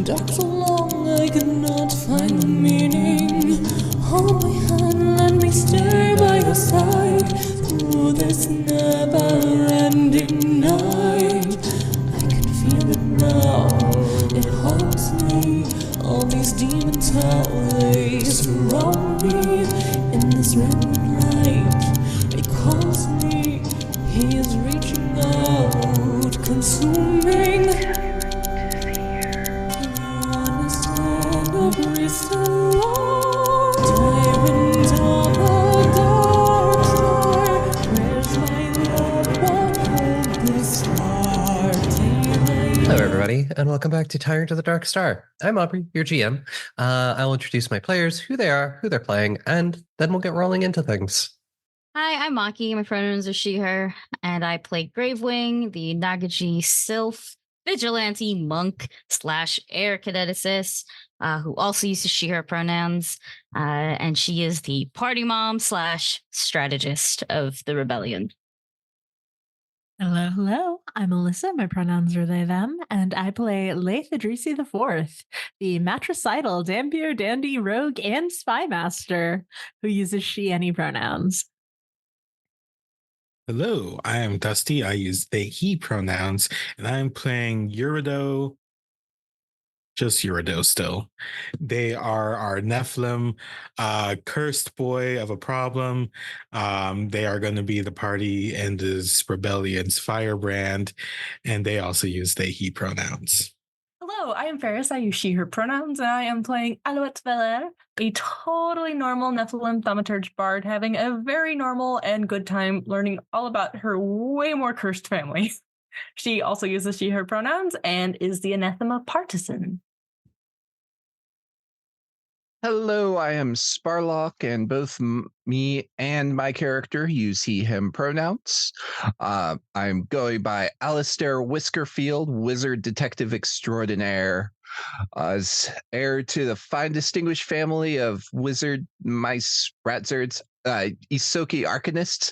Dark so long I could not find the meaning. Hold my hand, let me stay by your side through this never-ending night. I can feel it now, it haunts me. All these demons, how they surround me. In this red light, it calls me. He is reaching out, consuming. Tyrant of the dark star, where's my love? What hold this heart? Hello, everybody, and welcome back to Tyrant of the Dark Star. I'm Aubrey, your GM. I'll introduce my players, who they are, who they're playing, and then we'll get rolling into things. Hi, I'm Maki. My pronouns are she, her, and I play Gravewing, the Nagaji Sylph vigilante monk / air cadeticist, who also uses she, her pronouns, and she is the party mom / strategist of the rebellion. Hello. I'm Alyssa. My pronouns are they, them, and I play Laeth IV, the matricidal Dampier Dandy Rogue and Spy Master, who uses she, any pronouns. Hello, I am Dusty. I use they, he pronouns, and I'm playing Eurideux, just Eurideux still. They are our Nephilim, cursed boy of a problem. They are going to be the party in this rebellion's firebrand, and they also use they, he pronouns. Hello, I am Farris. I use she, her pronouns, and I am playing Alouette, a totally normal Nephilim thaumaturge bard having a very normal and good time learning all about her way more cursed family. She also uses she, her pronouns and is the Anathema partisan. Hello, I am Sparlock, and both me and my character use he, him pronouns. I'm going by Alistair Whiskerfield, wizard detective extraordinaire, as heir to the fine distinguished family of wizard mice ratzards, Isoki arcanists.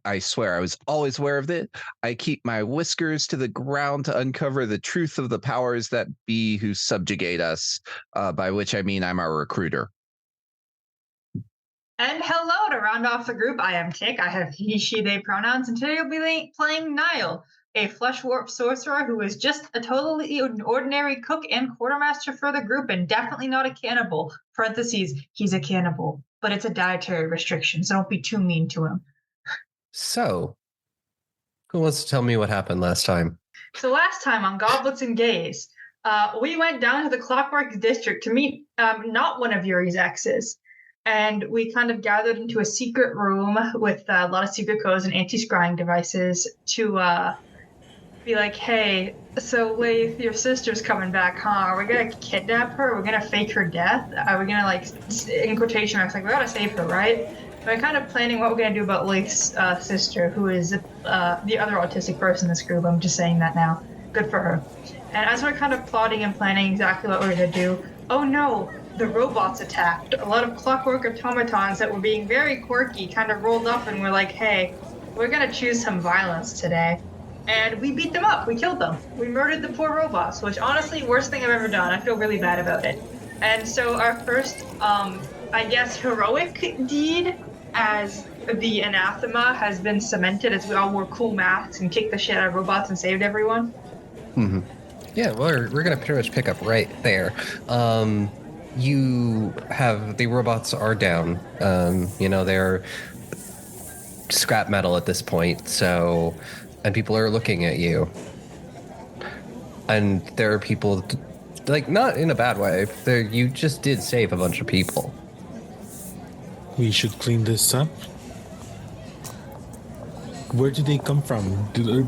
I swear I was always aware of it. I keep my whiskers to the ground to uncover the truth of the powers that be who subjugate us, by which I mean I'm our recruiter. And hello, to round off the group, I am Tick. I have he, she, they pronouns, and today I'll be playing Nihil, a flesh warp sorcerer who is just a totally ordinary cook and quartermaster for the group, and definitely not a cannibal. Parentheses, he's a cannibal, but it's a dietary restriction, so don't be too mean to him. So, who wants to tell me what happened last time? So last time on Goblets and Gays, we went down to the Clockwork District to meet not one of Yuri's exes. And we kind of gathered into a secret room with a lot of secret codes and anti-scrying devices to be like, hey, so Laeth, your sister's coming back, huh? Are we going to kidnap her? Are we going to fake her death? Are we going to, like, in quotation marks, like, we got to save her, right? We're kind of planning what we're going to do about Laeth's sister, who is the other autistic person in this group. I'm just saying that now. Good for her. And as we're kind of plotting and planning exactly what we're going to do, oh no, the robots attacked. A lot of clockwork automatons that were being very quirky kind of rolled up and were like, hey, we're going to choose some violence today. And we beat them up. We killed them. We murdered the poor robots, which honestly, worst thing I've ever done. I feel really bad about it. And so our first, I guess, heroic deed as the Anathema has been cemented as we all wore cool masks and kicked the shit out of robots and saved everyone. Mm-hmm. Yeah, we're going to pretty much pick up right there. You have, the robots are down. They're scrap metal at this point, so, and people are looking at you. And there are people, like, not in a bad way. You just did save a bunch of people. We should clean this up. Where did they come from? Did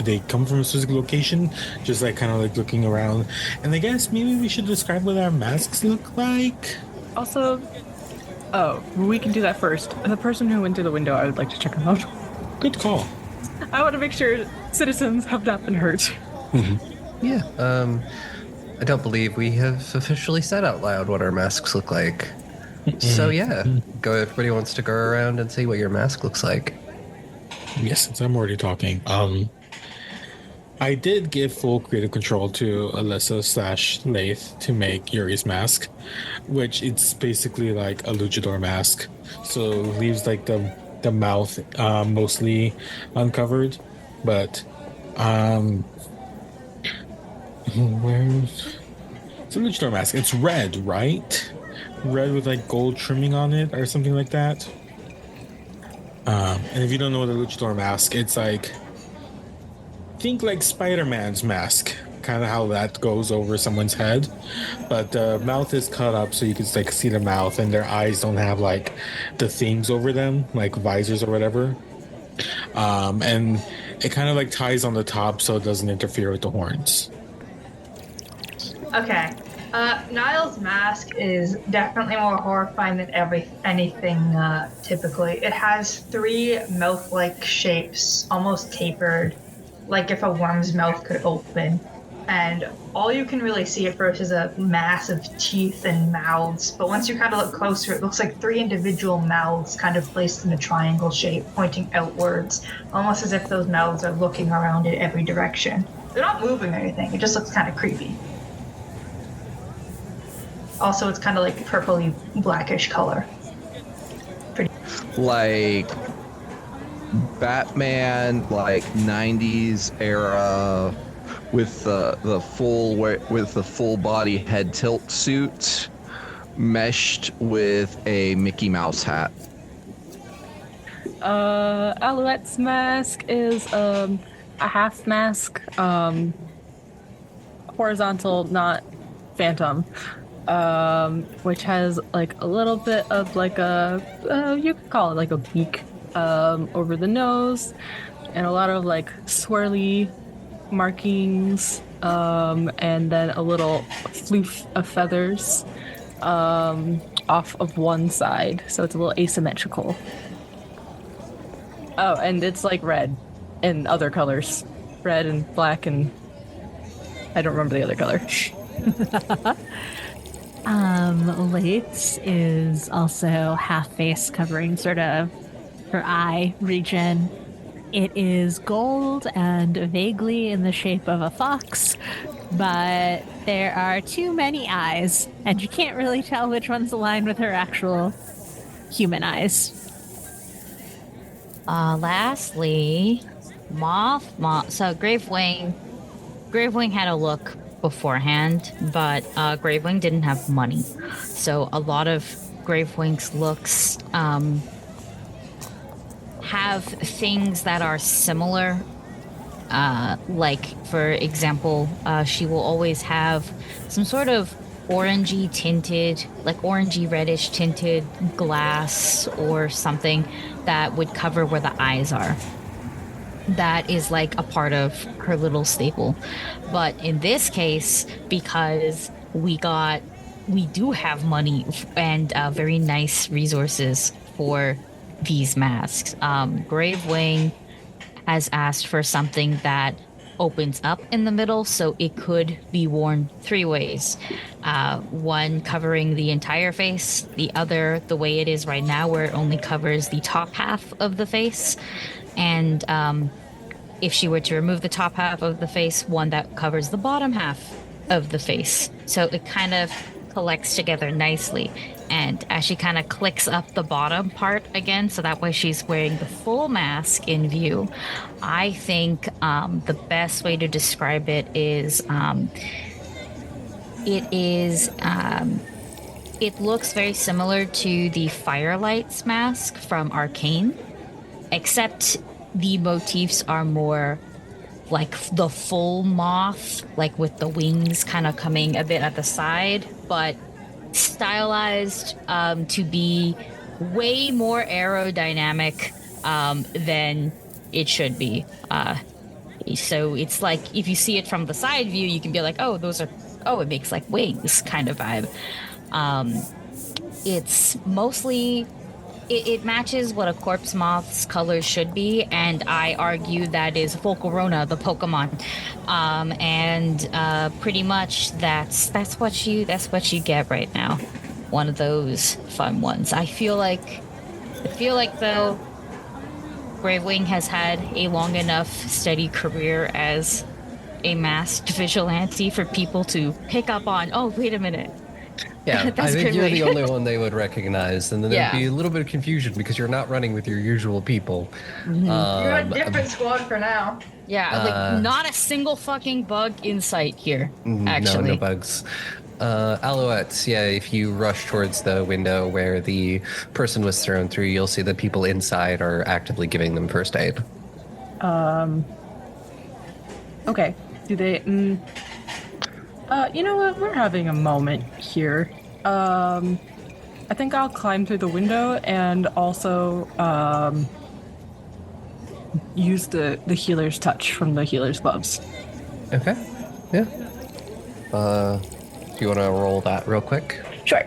they come from a specific location? Just like kind of like looking around. And I guess maybe we should describe what our masks look like. Also, we can do that first. The person who went through the window, I would like to check them out. Good call. I want to make sure citizens have not been hurt. Yeah. I don't believe we have officially said out loud what our masks look like. So yeah, everybody wants to go around and see what your mask looks like. Yes, since I'm already talking. I did give full creative control to Alyssa / Laeth to make Yuri's mask, which it's basically like a luchador mask. So it leaves like the mouth mostly uncovered, but where's it's a luchador mask? It's red, right? Red with like gold trimming on it or something like that. And if you don't know what a luchador mask, it's like, think like Spider-Man's mask, kind of how that goes over someone's head, but the mouth is cut up so you can like see the mouth, and their eyes don't have like the things over them, like visors or whatever. And it kind of like ties on the top so it doesn't interfere with the horns. Okay. Niall's mask is definitely more horrifying than anything typically. It has 3 mouth-like shapes, almost tapered, like if a worm's mouth could open. And all you can really see at first is a mass of teeth and mouths. But once you kind of look closer, it looks like 3 individual mouths kind of placed in a triangle shape, pointing outwards, almost as if those mouths are looking around in every direction. They're not moving or anything. It just looks kind of creepy. Also, it's kind of like purpley blackish color. Pretty. Like Batman, like 90s era, with the full body head tilt suit, meshed with a Mickey Mouse hat. Alouette's mask is a half mask, horizontal, not phantom. Which has like a little bit of like you could call it like a beak over the nose, and a lot of like swirly markings, and then a little floof of feathers off of one side, so it's a little asymmetrical. Oh, and it's like red and other colors, red and black, and I don't remember the other color. Laeth's is also half face, covering sort of her eye region. It is gold and vaguely in the shape of a fox, but there are too many eyes, and you can't really tell which one's aligned with her actual human eyes. Lastly, so Gravewing had a look beforehand, but Gravewing didn't have money. So a lot of Gravewing's looks have things that are similar. Like, for example, she will always have some sort of orangey tinted, like orangey reddish tinted glass or something that would cover where the eyes are. That is like a part of her little staple. But in this case, because we do have money and very nice resources for these masks, Gravewing has asked for something that opens up in the middle, so it could be worn 3 ways. One covering the entire face, the other the way it is right now, where it only covers the top half of the face, and if she were to remove the top half of the face, one that covers the bottom half of the face. So it kind of collects together nicely. And as she kind of clicks up the bottom part again, so that way she's wearing the full mask in view, I think the best way to describe it is it looks very similar to the Firelight's mask from Arcane, except the motifs are more like the full moth, like with the wings kind of coming a bit at the side, but stylized to be way more aerodynamic than it should be. So it's like if you see it from the side view, you can be like, oh, it makes like wings kind of vibe. It's mostly it matches what a corpse moth's colors should be, and I argue that is Volcarona, the Pokemon, and pretty much that's what you get right now. One of those fun ones. I feel like though, Gravewing has had a long enough steady career as a masked vigilante for people to pick up on. Oh, wait a minute. Yeah, That's I think you're Gravewing. the only one they would recognize, and then there'd be a little bit of confusion because you're not running with your usual people. You're a different squad for now. Yeah, like not a single fucking bug in sight here, actually. No bugs. Alouette, yeah, if you rush towards the window where the person was thrown through, you'll see that people inside are actively giving them first aid. Okay. Do they... you know what? We're having a moment here. I think I'll climb through the window and also use the healer's touch from the healer's gloves. Okay. Yeah. Do you want to roll that real quick? Sure.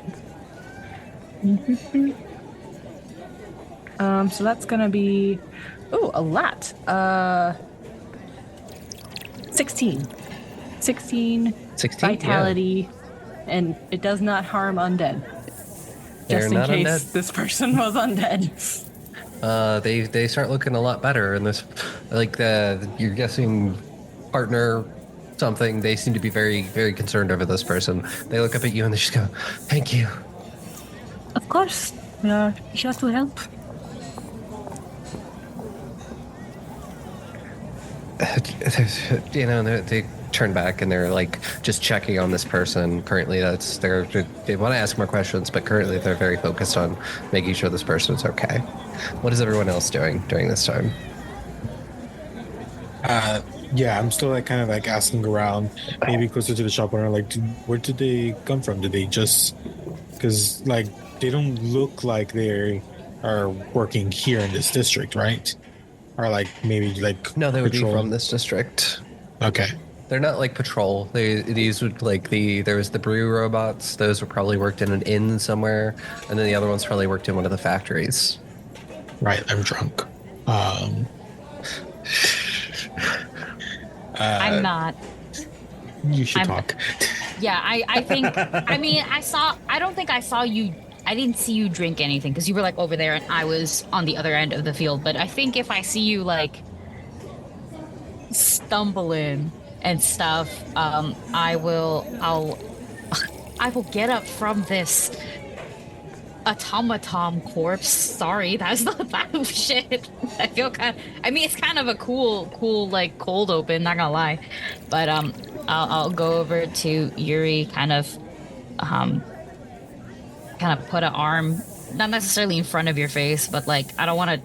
So that's gonna be... Oh, a lot. 16. 16 vitality, and it does not harm undead. They're Just in not case undead. this person was undead. They start looking a lot better, and this, like you're guessing partner something. They seem to be very, very concerned over this person. They look up at you and they just go, "Thank you." Of course, we are here to help. You know, they turn back and they're like just checking on this person. Currently, they want to ask more questions, but currently they're very focused on making sure this person is okay. What is everyone else doing during this time? Yeah, I'm still like kind of like asking around, maybe closer to the shop owner, like, where did they come from? Did they just, because like they don't look like they are working here in this district, right? Or like maybe like No, they would be patrol? from this district. Okay. They're not like patrol. These would like there was the brew robots. Those were probably worked in an inn somewhere, and then the other ones probably worked in one of the factories. Right, I'm drunk. I'm not. You should talk. Yeah, I think, I mean, I don't think I saw you, I didn't see you drink anything because you were like over there and I was on the other end of the field. But I think if I see you like stumbling and stuff, I will get up from this automaton corpse. Sorry, that's not that shit. I feel it's kind of a cool like cold open, not gonna lie. But I'll go over to Yuri, kind of put an arm, not necessarily in front of your face, but like I don't want to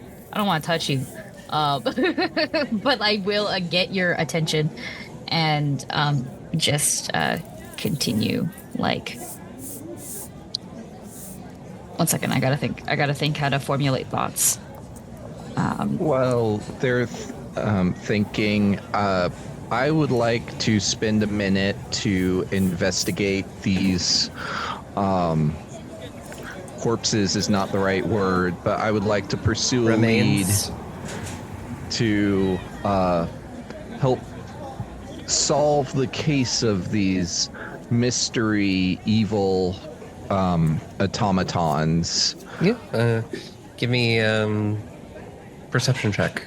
touch you, but I will get your attention and just continue like. One second, I gotta think how to formulate thoughts. While they're thinking, I would like to spend a minute to investigate these corpses is not the right word, but I would like to pursue Remains. a lead to help solve the case of these mystery evil automatons. Yeah. Give me perception check.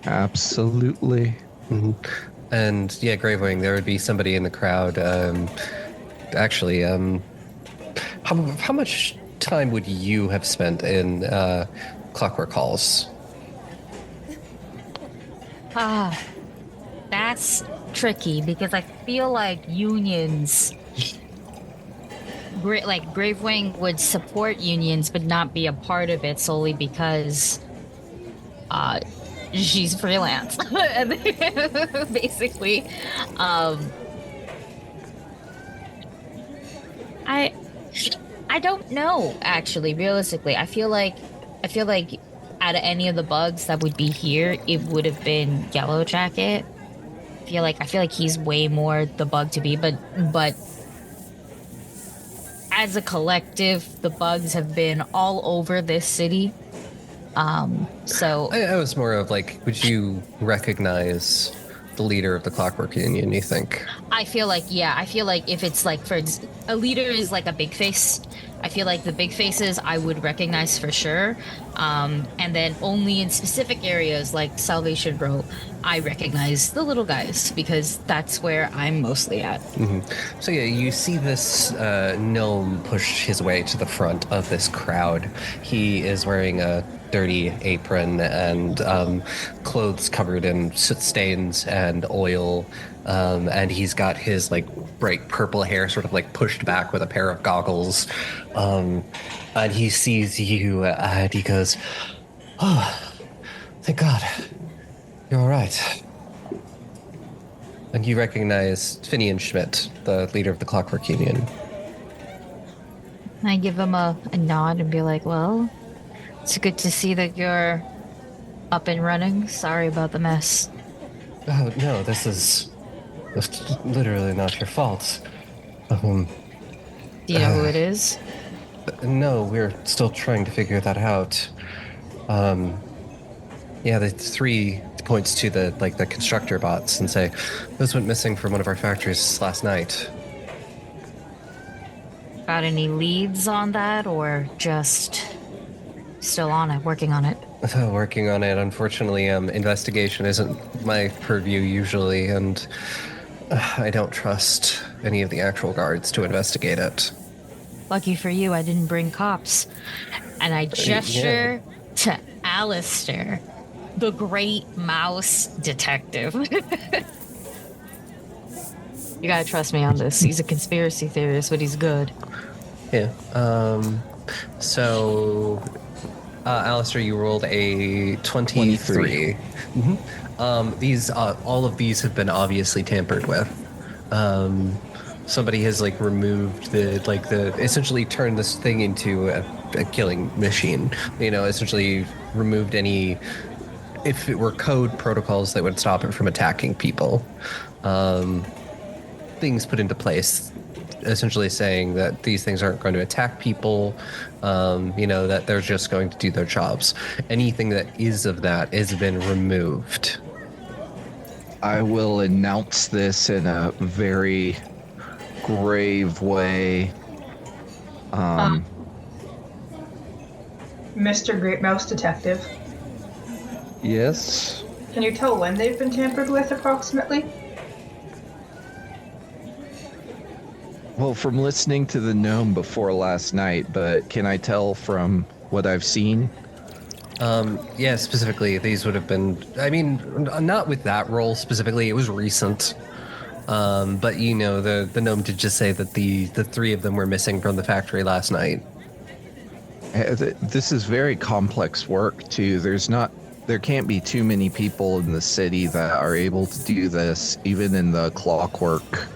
Absolutely. Mm-hmm. And yeah, Gravewing, there would be somebody in the crowd. Actually, how much time would you have spent in Clockwork Halls? That's tricky because I feel like unions, like Gravewing would support unions but not be a part of it solely because she's freelance. Basically. I don't know, actually, realistically. I feel like out of any of the bugs that would be here, it would have been Yellow Jacket. I feel like he's way more the bug to be, but as a collective, the bugs have been all over this city. So I was more of like, would you recognize the leader of the Clockwork Union, you think? I feel like if it's like a leader is like a big face. I feel like the big faces I would recognize for sure. And then only in specific areas like Salvation Row, I recognize the little guys because that's where I'm mostly at. Mm-hmm. So yeah, you see this gnome push his way to the front of this crowd. He is wearing a dirty apron and clothes covered in soot stains and oil. And he's got his like bright purple hair sort of like pushed back with a pair of goggles. And he sees you and he goes, "Oh, thank God. You're all right." And you recognize Finnean Schmidt, the leader of the Clockwork Union. I give him a nod and be like, well, it's good to see that you're up and running. Sorry about the mess. Oh, no, this is literally not your fault. Do you know who it is? No, we're still trying to figure that out. Yeah, the 3 points to the constructor bots and say, those went missing from one of our factories last night. Got any leads on that, or just still on it, working on it? Working on it. Unfortunately, investigation isn't my purview usually, and I don't trust any of the actual guards to investigate it. Lucky for you, I didn't bring cops. And I gesture to Alistair, the great mouse detective. You gotta trust me on this. He's a conspiracy theorist, but he's good. Yeah. So, Alistair, you rolled a 23. Mm-hmm. These, all of these have been obviously tampered with. Somebody has removed essentially turned this thing into a killing machine. Essentially removed any, if it were code protocols that would stop it from attacking people. Things put into place, essentially saying that these things aren't going to attack people, that they're just going to do their jobs. Anything that is of that has been removed. I will announce this in a very grave way. Mr. Great Mouse Detective. Yes? Can you tell when they've been tampered with, approximately? Well, from listening to the gnome before last night, but can I tell from what I've seen? Yeah, specifically, these would have been, not with that role specifically, it was recent. But the gnome did just say that the 3 of them were missing from the factory last night. This is very complex work, too. There can't be too many people in the city that are able to do this, even in the Clockwork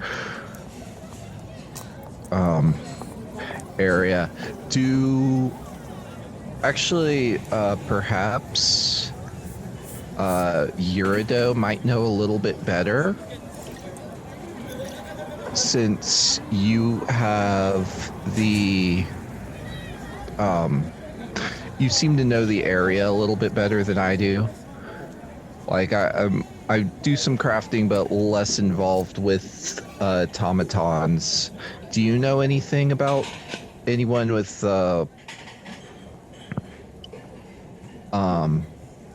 area. Perhaps Eurideux might know a little bit better, since you have you seem to know the area a little bit better than I do. I do some crafting, but less involved with automatons. Do you know anything about anyone with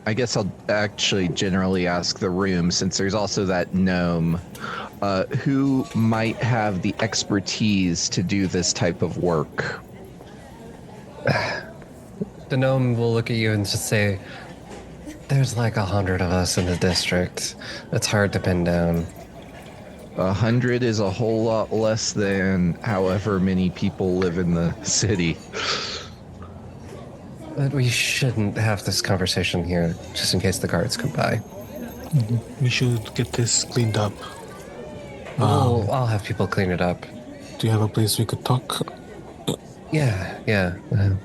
I guess I'll actually generally ask the room, since there's also that gnome, who might have the expertise to do this type of work? The gnome will look at you and just say, there's 100 of us in the district. It's hard to pin down. 100 is a whole lot less than however many people live in the city. But we shouldn't have this conversation here, just in case the guards come by. We should get this cleaned up. I'll have people clean it up. Do you have a place we could talk? Yeah.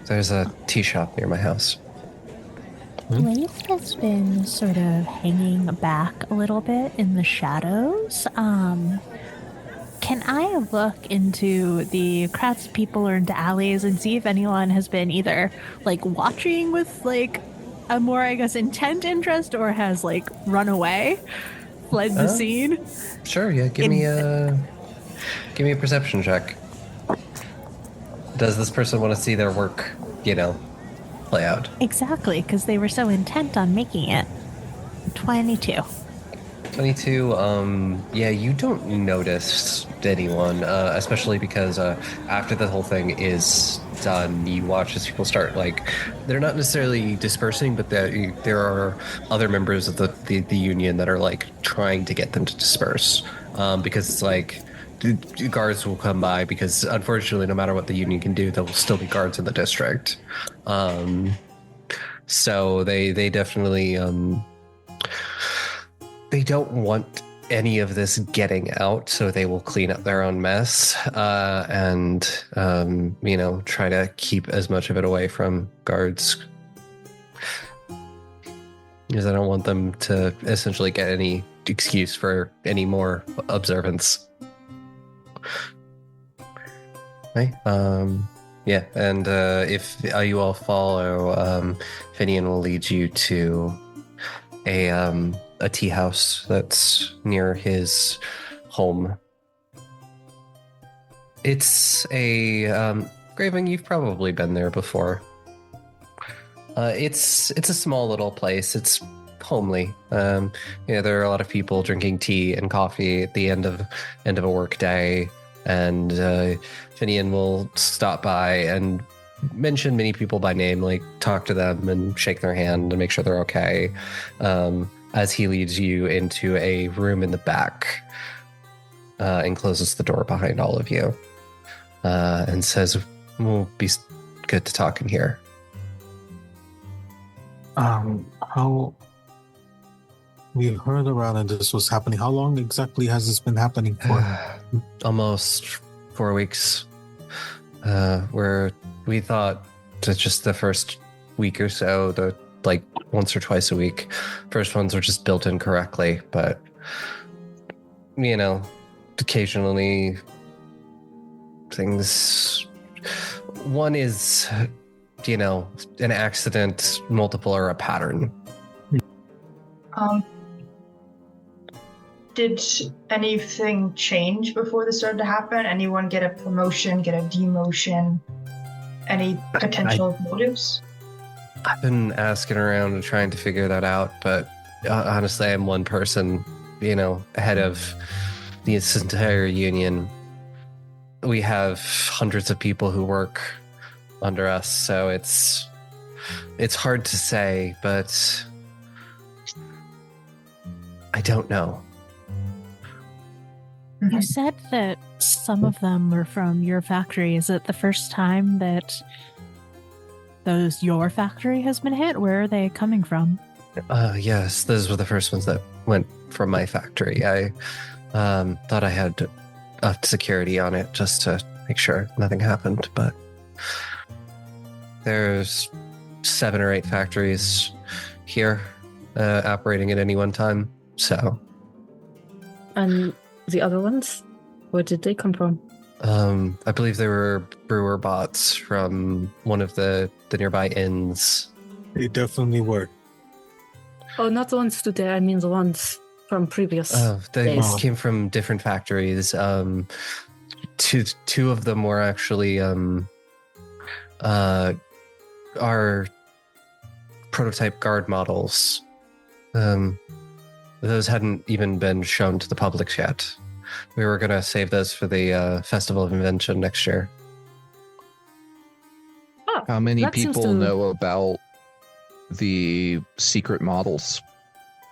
There's a tea shop near my house. Laeth has been sort of hanging back a little bit in the shadows. Can I look into the crowds of people or into alleys and see if anyone has been either like watching with like a more, I guess, intent interest or has like run away, fled the scene? Sure, yeah. Give me a perception check. Does this person want to see their work, play out? Exactly, because they were so intent on making it. 22. 22, yeah, you don't notice anyone, especially because after the whole thing is done, you watch as people start, they're not necessarily dispersing, but there are other members of the union that are, trying to get them to disperse, because it's the guards will come by, because unfortunately, no matter what the union can do, there will still be guards in the district. So they definitely... They don't want any of this getting out, so they will clean up their own mess and try to keep as much of it away from guards. Because I don't want them to essentially get any excuse for any more observance. Okay. Yeah, and if you all follow, Finnean will lead you to a tea house that's near his home. It's a Gravewing. You've probably been there before. It's a small little place. It's homely. There are a lot of people drinking tea and coffee at the end of a work day, and Finnean will stop by and mention many people by name, talk to them and shake their hand and make sure they're okay. As he leads you into a room in the back and closes the door behind all of you and says, "We'll be good to talk in here." How we've heard around and this was happening. How long exactly has this been happening for? Almost 4 weeks. Where we thought that just the first week or so, once or twice a week. First ones were just built incorrectly, but occasionally things. One is, an accident, multiple are a pattern. Did anything change before this started to happen? Anyone get a promotion, get a demotion? Any potential motives? I've been asking around and trying to figure that out, but honestly, I'm one person, ahead of this entire union. We have hundreds of people who work under us, so it's hard to say, but I don't know. You said that some of them were from your factory. Is it the first time that your factory has been hit? Where are they coming from? Yes, those were the first ones that went from my factory. I thought I had security on it just to make sure nothing happened, but there's 7 or 8 factories here operating at any one time, so. And the other ones? Where did they come from? I believe they were brewer bots from one of the nearby inns. They definitely were. Oh, not the ones today. I mean the ones from previous they days. came from different factories. Two of them were actually our prototype guard models. Those hadn't even been shown to the public yet. We were going to save those for the Festival of Invention next year. Oh, How many that seems people to- know about the secret models?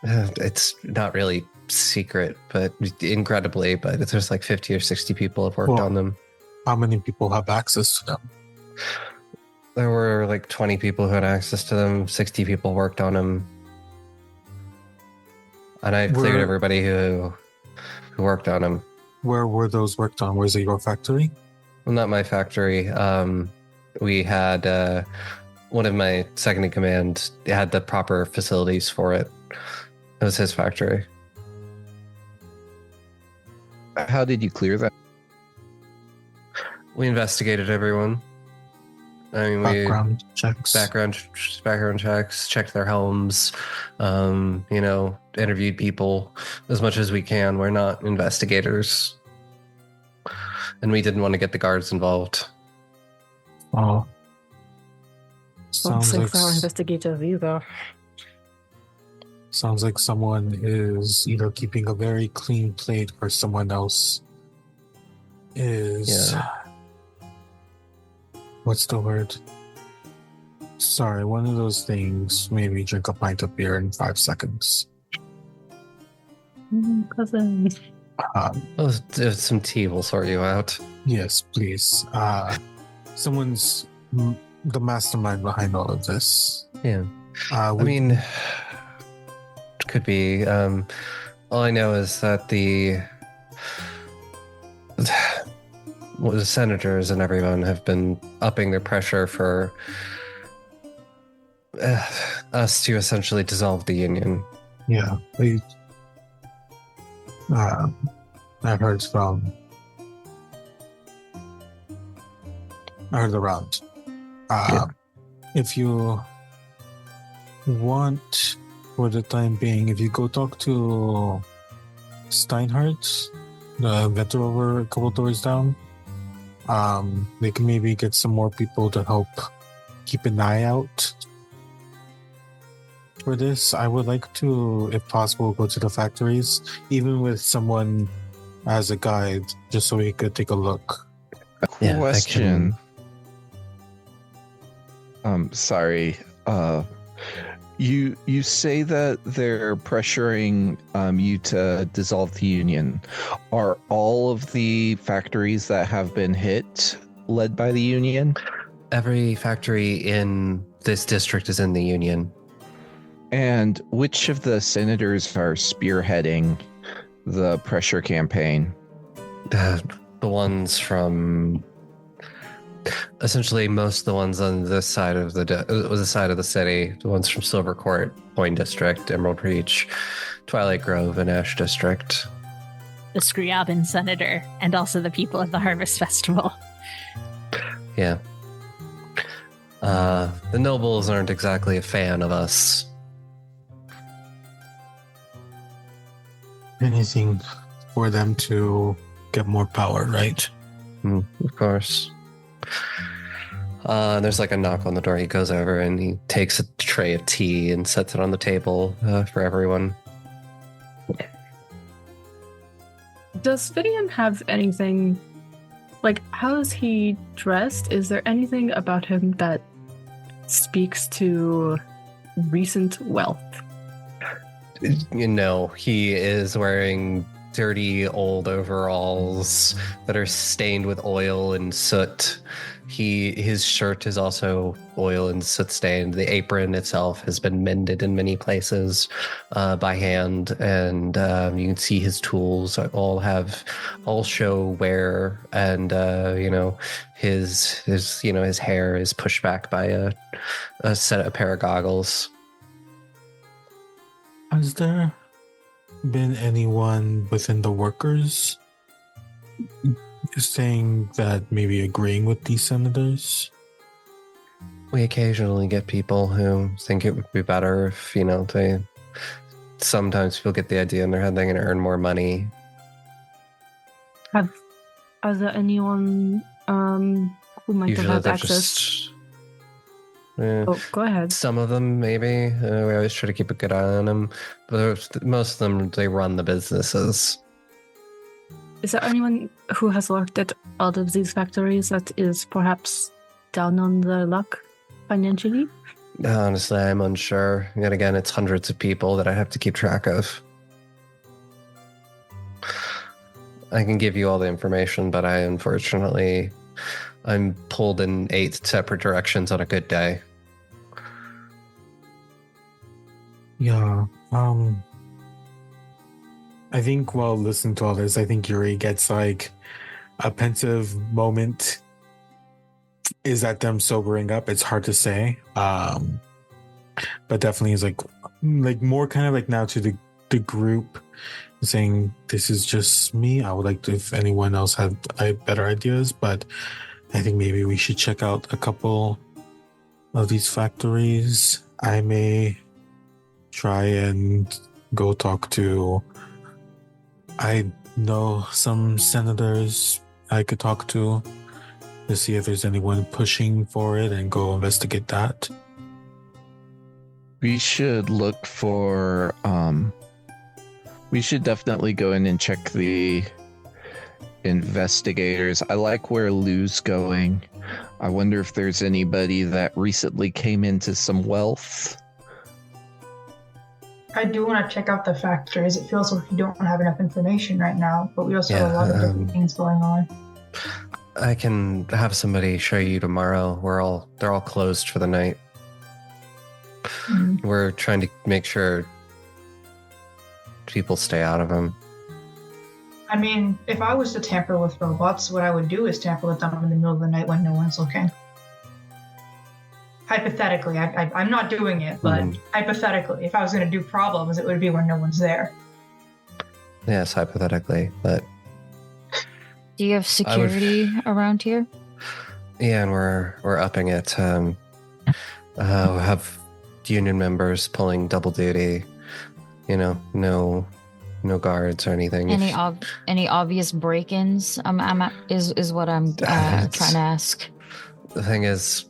It's not really secret, but incredibly, but there's 50 or 60 people have worked Well, on them. How many people have access to them? There were like 20 people who had access to them. 60 people worked on them. And I cleared everybody who worked on them. Where were those worked on? Was it your factory? Well, not my factory. We had one of my second in command had the proper facilities for it. It was his factory. How did you clear that? We investigated everyone. I mean, Background checks. Background checks, checked their homes, interviewed people as much as we can. We're not investigators. And we didn't want to get the guards involved. Oh. Don't think our investigators either. Sounds like someone is either keeping a very clean plate or someone else is... Yeah. What's the word? Sorry, one of those things made me drink a pint of beer in 5 seconds. Cousin. Some tea will sort you out. Yes, please. Someone's the mastermind behind all of this. Yeah. It could be. All I know is that the senators and everyone have been upping their pressure for us to essentially dissolve the union. Yeah, I heard around. If you want, for the time being, if you go talk to Steinhardt, the vendor over a couple doors down, they can maybe get some more people to help keep an eye out for this. I would like to, if possible, go to the factories, even with someone as a guide, just so we could take a look. Question. Sorry. You say that they're pressuring you to dissolve the union. Are all of the factories that have been hit led by the union? Every factory in this district is in the union. And which of the senators are spearheading the pressure campaign? The ones from... Essentially, most of the ones on this side of the side of the city, the ones from Silver Court, Point District, Emerald Reach, Twilight Grove, and Ash District. The Scriabin Senator, and also the people at the Harvest Festival. Yeah. The nobles aren't exactly a fan of us. Anything for them to get more power, right? Of course. There's like a knock on the door. He goes over and he takes a tray of tea and sets it on the table for everyone. Does Finnean have anything, like, how is he dressed? Is there anything about him that speaks to recent wealth? He is wearing dirty old overalls that are stained with oil and soot. His shirt is also oil and soot stained. The apron itself has been mended in many places by hand, and you can see his tools all show wear, and his hair is pushed back by a pair of goggles. Has there been anyone within the workers saying that maybe agreeing with these senators? We occasionally get people who think it would be better if, they sometimes people get the idea in their head they're going to earn more money. Are there anyone who might Usually have they're access? Oh, go ahead. Some of them, maybe. We always try to keep a good eye on them. But most of them, they run the businesses. Is there anyone who has worked at all of these factories that is perhaps down on the luck financially? Honestly, I'm unsure. Yet again, it's hundreds of people that I have to keep track of. I can give you all the information, but I unfortunately I'm pulled in 8 separate directions on a good day. Yeah. I think while listening to all this, I think Yuri gets like a pensive moment. Is that them sobering up? It's hard to say. But definitely is like more kind of like now to the group saying, this is just me. I would like to, if anyone else had better ideas, but I think maybe we should check out a couple of these factories. I may try and go talk to, I know some senators I could talk to see if there's anyone pushing for it and go investigate that. We should look for, we should definitely go in and check the investigators. I like where Lou's going. I wonder if there's anybody that recently came into some wealth. I do want to check out the factories. It feels like we don't have enough information right now, but we also have a lot of different things going on. I can have somebody show you tomorrow. They're all closed for the night. Mm. We're trying to make sure people stay out of them. I mean, if I was to tamper with robots, what I would do is tamper with them in the middle of the night when no one's looking. Hypothetically, I'm not doing it, but hypothetically, if I was going to do problems, it would be when no one's there. Yes, hypothetically, but... Do you have security around here? Yeah, and we're upping it. We have union members pulling double duty. You know, no guards or anything. Any obvious break-ins? Is what I'm trying to ask. The thing is,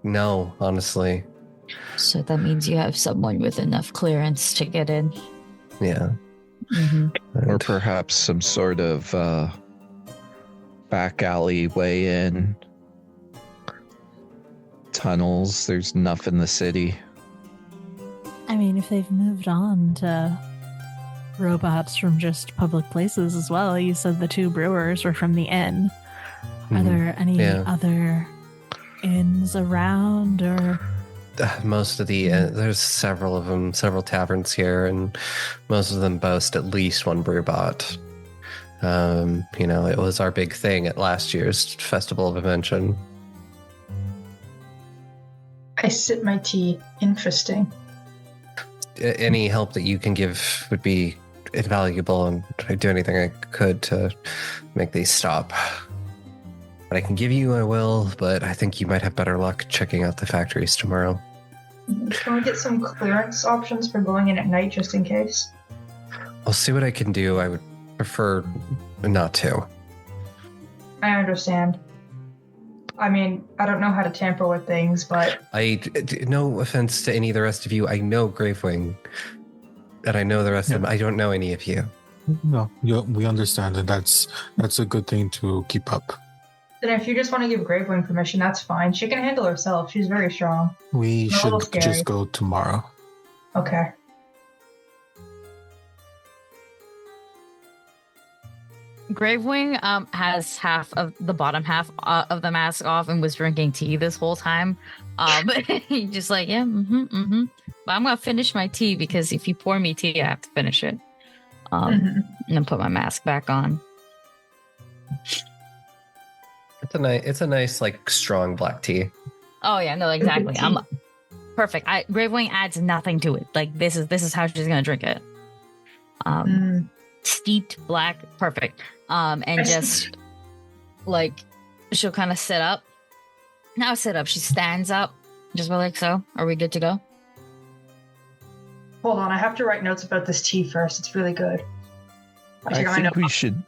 no, honestly. So that means you have someone with enough clearance to get in. Yeah. Mm-hmm. Or perhaps some sort of back alley way in. Tunnels. There's enough in the city. I mean, if they've moved on to robots from just public places as well, you said the 2 brewers were from the inn. Are there any other inns around, or? Most of the there's several of them, several taverns here, and most of them boast at least one brewbot. You know, it was our big thing at last year's Festival of Invention. I sip my tea. Interesting. Any help that you can give would be invaluable, and I'd do anything I could to make these stop. What I can give you, I will, but I think you might have better luck checking out the factories tomorrow. Can we get some clearance options for going in at night, just in case? I'll see what I can do. I would prefer not to. I understand. I mean, I don't know how to tamper with things, but... No offense to any of the rest of you, I know Gravewing, and I know the rest of them. I don't know any of you. No, we understand, and that's a good thing to keep up. Then if you just want to give Gravewing permission, that's fine. She can handle herself. She's very strong. We should just go tomorrow. Okay. Gravewing has half of the bottom half of the mask off and was drinking tea this whole time. He's just like, yeah, But I'm gonna finish my tea because if you pour me tea, I have to finish it. And then put my mask back on. It's a nice, like, strong black tea. Oh yeah, no, exactly. I'm perfect. Gravewing adds nothing to it. Like this is how she's gonna drink it. Steeped black, perfect. And just like she'll kind of sit up. Now sit up. She stands up, just like so. Are we good to go? Hold on, I have to write notes about this tea first. It's really good. I think we should.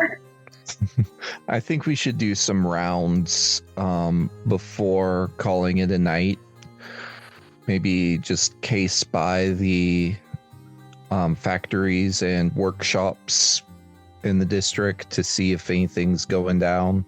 I think we should do some rounds before calling it a night. Maybe just case by the factories and workshops in the district to see if anything's going down.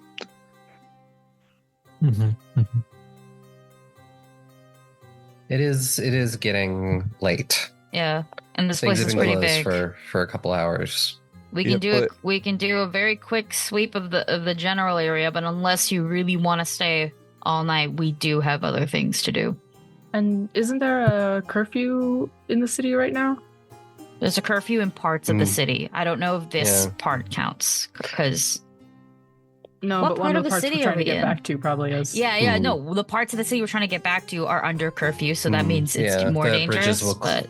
It is getting late. Yeah, and this Things place have is been pretty closed big. for a couple hours. We can Yeah, we can do a very quick sweep of the general area, but unless you really want to stay all night, we do have other things to do. And isn't there a curfew in the city right now? There's a curfew in parts of the city. I don't know if this part counts because. No, What but part one of of the the parts city we're are trying to we get in? back to probably is. Yeah, no. The parts of the city we're trying to get back to are under curfew, so that means it's more the dangerous.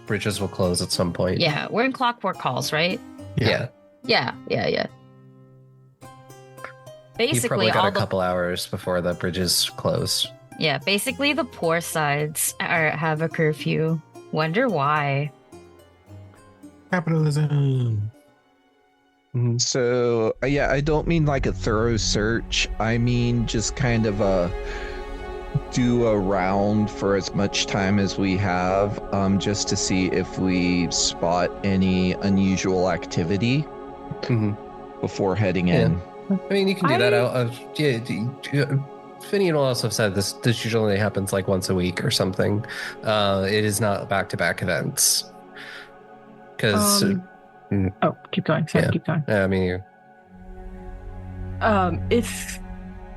bridges will close at some point. Yeah, we're in Clockwork Halls, right? Yeah. Yeah. You Basically, probably got all a couple hours before the bridges close. Yeah, basically the poor sides have a curfew. Wonder why. Capitalism. So, I don't mean like a thorough search. I mean just kind of do a round for as much time as we have, just to see if we spot any unusual activity before heading in. I mean, you can do that. Finnean will also have said this usually happens like once a week or something. It is not back-to-back events. Because... keep going. Sorry, keep going. I mean...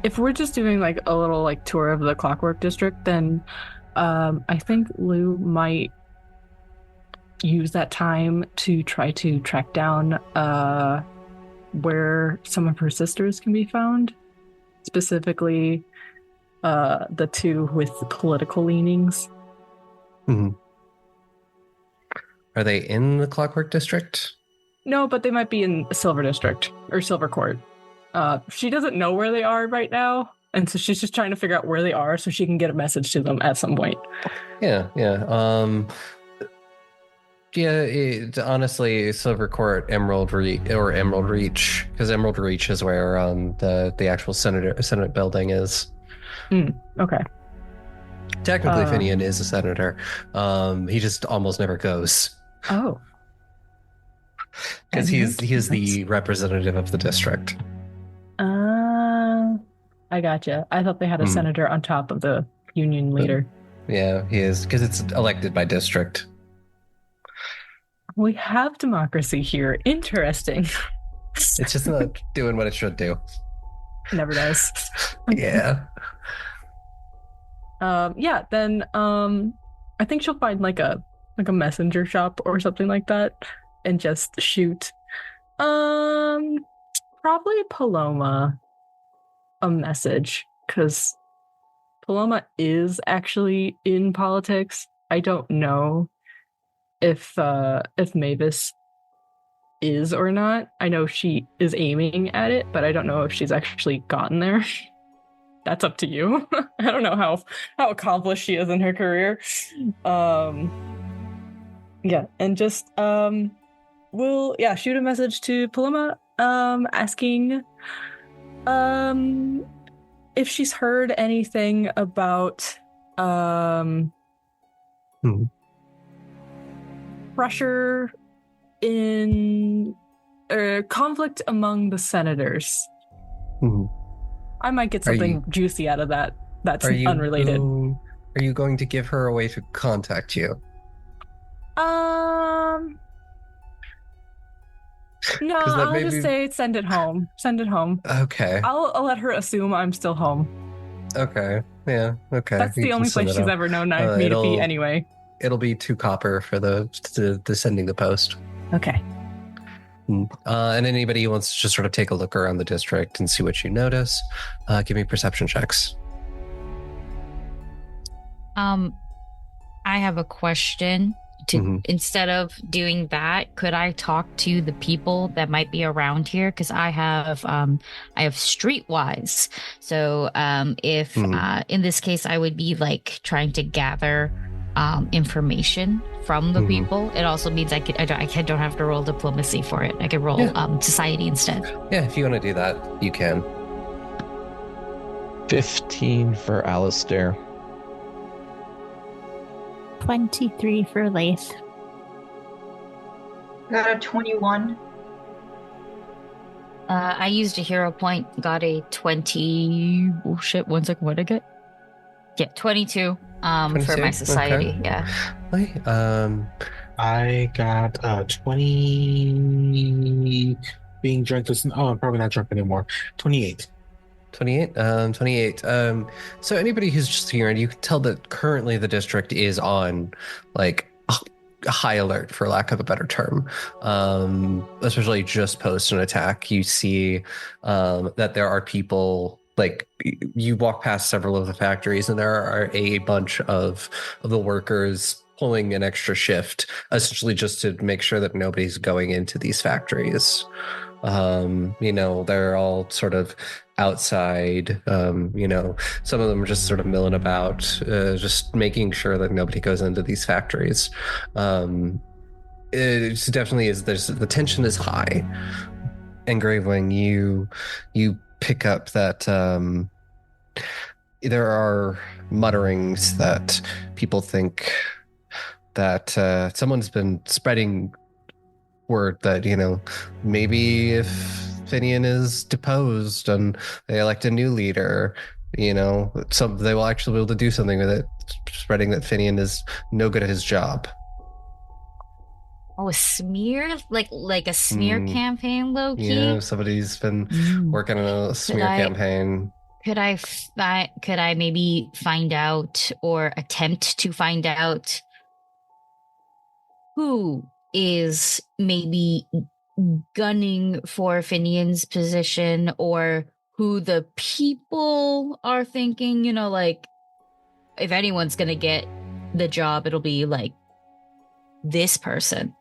If we're just doing like a little like tour of the Clockwork District, then I think Lou might use that time to try to track down where some of her sisters can be found, specifically the two with political leanings. Are they in the Clockwork District? No, but they might be in Silver District or Silver Court. She doesn't know where they are right now, and so she's just trying to figure out where they are so she can get a message to them at some point. Honestly, Silver Court, Emerald Reach, because Emerald Reach is where the actual Senate building is. Okay. Technically, Finnean is a senator. He just almost never goes. Oh. Because he is the representative of the district. I gotcha. I thought they had a senator on top of the union leader. Yeah, he is, because it's elected by district. We have democracy here. Interesting. It's just not doing what it should do. Never does. Yeah. Then I think she'll find like a messenger shop or something like that and just shoot probably Paloma a message, because Paloma is actually in politics. I don't know if Mavis is or not. I know she is aiming at it, but I don't know if she's actually gotten there. That's up to you. I don't know how accomplished she is in her career. And just we'll shoot a message to Paloma asking if she's heard anything about pressure in conflict among the senators. I might get something juicy out of that. That's unrelated. Are you going to give her a way to contact you? No, I'll just say send it home. Send it home. Okay. I'll let her assume I'm still home. Okay. Yeah. Okay. That's the only place she's ever known me to be anyway. It'll be 2 copper for the sending the post. Okay. And anybody who wants to just sort of take a look around the district and see what you notice, give me perception checks. I have a question. Instead of doing that, could I talk to the people that might be around here? Because I have streetwise. So if in this case I would be like trying to gather information from the people. It also means I don't have to roll diplomacy for it. I could roll society instead. Yeah, if you want to do that, you can. 15 for Alistair. 23 for Laeth. Got a 21. I used a hero point, got a 20. Oh shit, 1 second, what did I get? Yeah, 22. 22? For my society, okay. yeah. I got 20 being drunk. I'm probably not drunk anymore. 28. 28. 28. So anybody who's just here, and you can tell that currently the district is on like high alert, for lack of a better term. Especially just post an attack, you see that there are people. Like, you walk past several of the factories, and there are a bunch of the workers pulling an extra shift, essentially just to make sure that nobody's going into these factories. They're all sort of outside. Some of them are just sort of milling about, just making sure that nobody goes into these factories. It definitely is. The tension is high. And Gravewing, you pick up that there are mutterings that people think that someone's been spreading word that, maybe if Finnean is deposed and they elect a new leader, they will actually be able to do something with it, spreading that Finnean is no good at his job. Oh, a smear? Like a smear campaign, low-key? Yeah, somebody's been working on a smear campaign. Could I maybe find out, or attempt to find out, who is maybe gunning for Finnean's position, or who the people are thinking, if anyone's gonna get the job, it'll be like this person.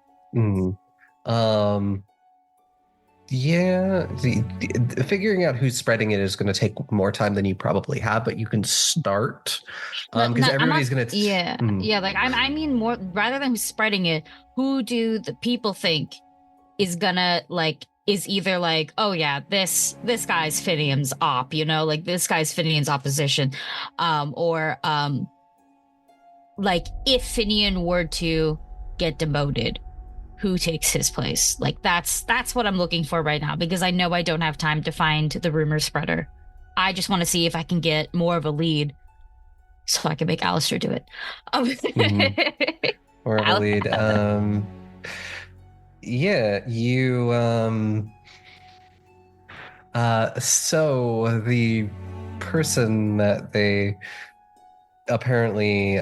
Yeah, figuring out who's spreading it is going to take more time than you probably have, but you can start because everybody's going to. I mean more rather than who's spreading it. Who do the people think is gonna is either like, oh yeah, this guy's Finnean's op, this guy's Finnean's opposition, or if Finnean were to get demoted, who takes his place? That's what I'm looking for right now, because I know I don't have time to find the rumor spreader. I just want to see if I can get more of a lead so I can make Alistair do it. More of a lead. So the person that they apparently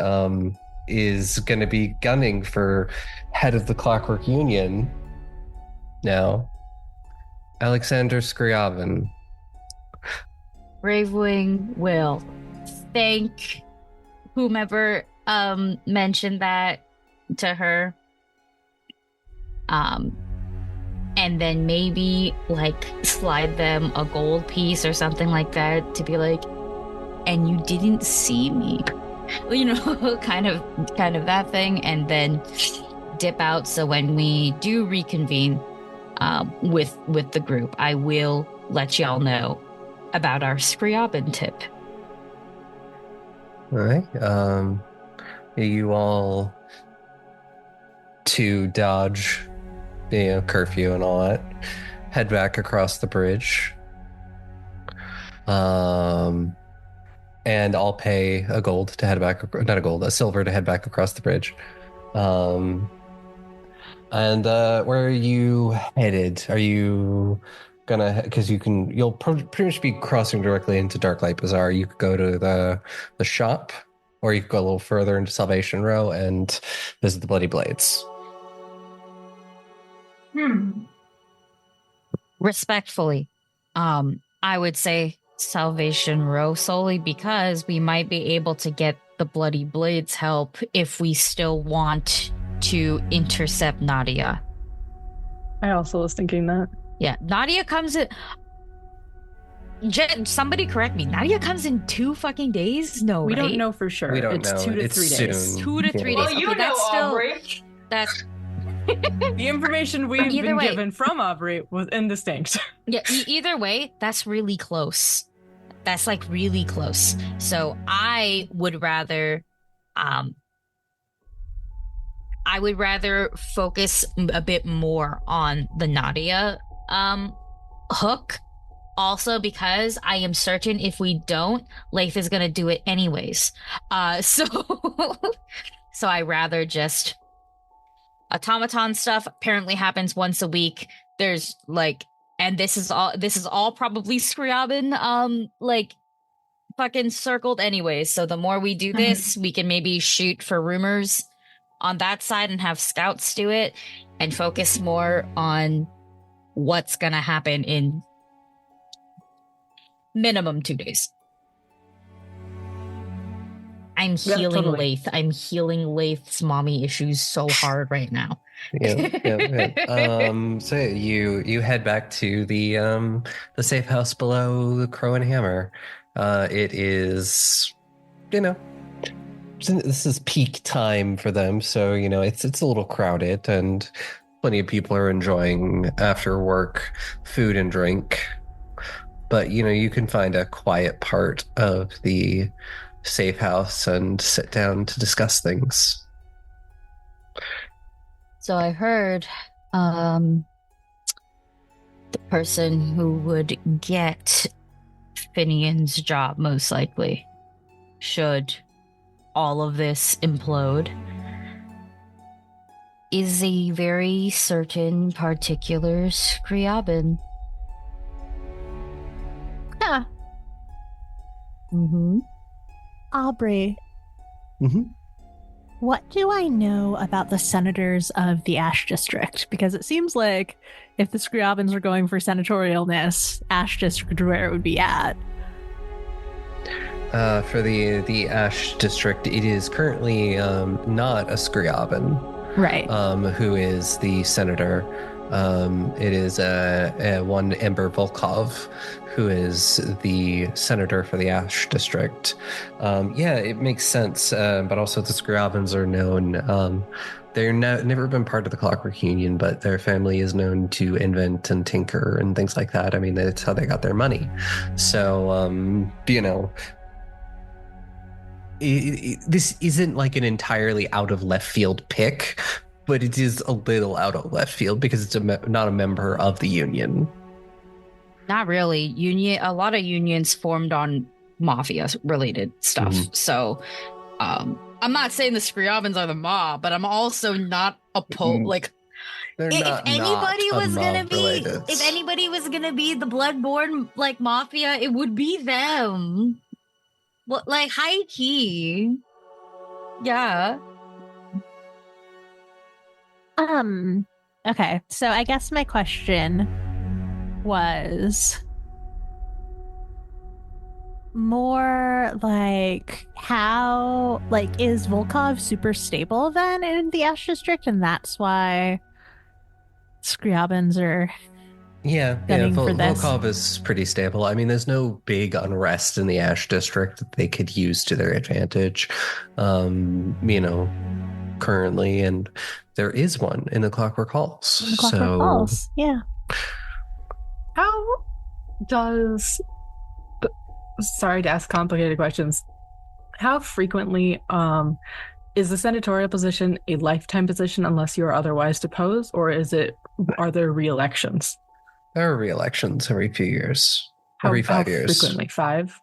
is going to be gunning for head of the Clockwork Union now, Alexander Scriabin. Gravewing will thank whomever mentioned that to her, and then maybe slide them a gold piece or something like that to be like, and you didn't see me. kind of that thing, and then dip out. So when we do reconvene with the group, I will let y'all know about our Scriabin tip. All right. You all to dodge, curfew and all that, head back across the bridge. And I'll pay a gold to head back, a silver to head back across the bridge. And where are you headed? Are you gonna, because you'll pretty much be crossing directly into Darklight Bazaar. You could go to the shop, or you could go a little further into Salvation Row and visit the Bloody Blades. Respectfully, I would say Salvation Row, solely because we might be able to get the Bloody Blades help if we still want to intercept Nadia. I also was thinking that. Yeah, Nadia comes in. Somebody correct me. Nadia comes in 2 fucking days? No, we right? don't know for sure. We don't it's know. 2 to It's 3 days. soon. 2 to 3 Well, days. you Okay, know, that's still Aubrey. that's The information we've Either been way. given from Aubrey was indistinct. yeah. Either way, that's really close. That's really close. So I would rather focus a bit more on the Nadia hook. Also, because I am certain if we don't, Laeth is gonna do it anyways. So I rather just automaton stuff apparently happens once a week. There's like, and this is all probably Scriabin, like fucking circled anyways. So the more we do this, we can maybe shoot for rumors on that side and have scouts do it and focus more on what's gonna happen in minimum 2 days. I'm healing Laeth. I'm healing Laeth's mommy issues so hard right now. So you head back to the safe house below the Crow and Hammer. It is, this is peak time for them, so it's a little crowded, and plenty of people are enjoying after work food and drink. But you can find a quiet part of the safe house and sit down to discuss things. So I heard the person who would get Finnean's job, most likely, should all of this implode, is a very certain particular Scriabin. Yeah. Mm-hmm. Aubrey. Mm-hmm. What do I know about the senators of the Ash District? Because it seems like if the Scriabins are going for senatorialness, Ash District is where it would be at. For the Ash District, it is currently not a Scriabin, right? Who is the senator. It is one Ember Volkov, who is the senator for the Ash District. It makes sense, but also the Scriabins are known. They're never been part of the Clockwork Union, but their family is known to invent and tinker and things like that. I mean, that's how they got their money. So, this isn't like an entirely out of left field pick, but it is a little out of left field because it's not a member of the union. Not really. A lot of unions formed on mafia related stuff. Mm-hmm. So I'm not saying the Scriabins are the mob, but I'm also not opposed. Like, if anybody was gonna be the Bloodborne like mafia, it would be them. What, like, high key? Yeah. Okay, so I guess my question was more like, how, like, is Volkov super stable then in the Ash District, and that's why Scriabins are Volkov is pretty stable. I mean, there's no big unrest in the Ash District that they could use to their advantage, currently, and there is one in the Clockwork Halls. Halls, yeah. How does... Sorry to ask complicated questions. How frequently is the senatorial position a lifetime position unless you are otherwise deposed, or are there re-elections? There are re-elections every few years. Every 5 years. Frequently? 5?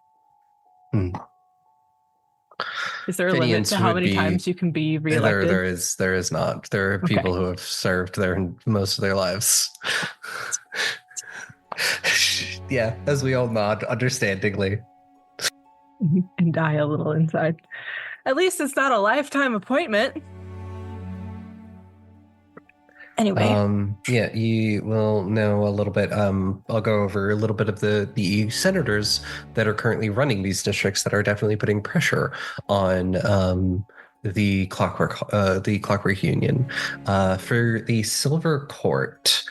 Is there a Finneans limit to how many times you can be re-elected? There is not. There are people who have served there most of their lives. Yeah, as we all nod understandingly. And die a little inside. At least it's not a lifetime appointment. Anyway. You will know a little bit. I'll go over a little bit of the senators that are currently running these districts that are definitely putting pressure on the Clockwork Union. For the Silver Court,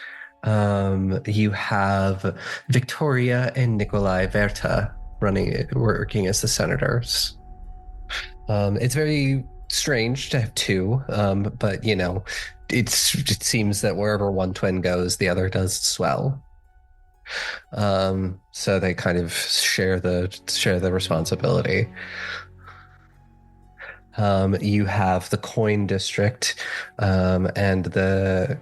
you have Victoria and Nikolai Verta working as the senators. It's very strange to have two, but it seems that wherever one twin goes, the other does as well. So they kind of share the responsibility. You have the Coin District, and the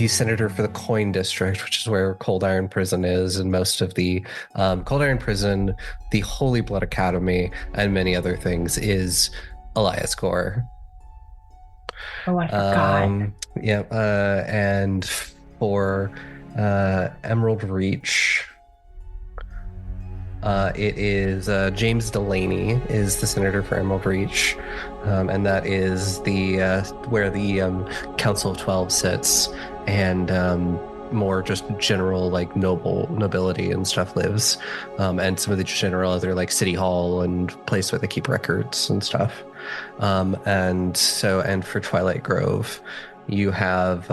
senator for the Coin District, which is where Cold Iron Prison is, and most of the Cold Iron Prison, the Holy Blood Academy, and many other things is Elias Gore. Oh, I forgot. Yeah, and for Emerald Reach, it is James Delaney is the senator for Emerald Reach, and that is the where the Council of 12 sits, and more just general like nobility and stuff lives, and some of the general other like City Hall and place where they keep records and stuff. And for Twilight Grove, you have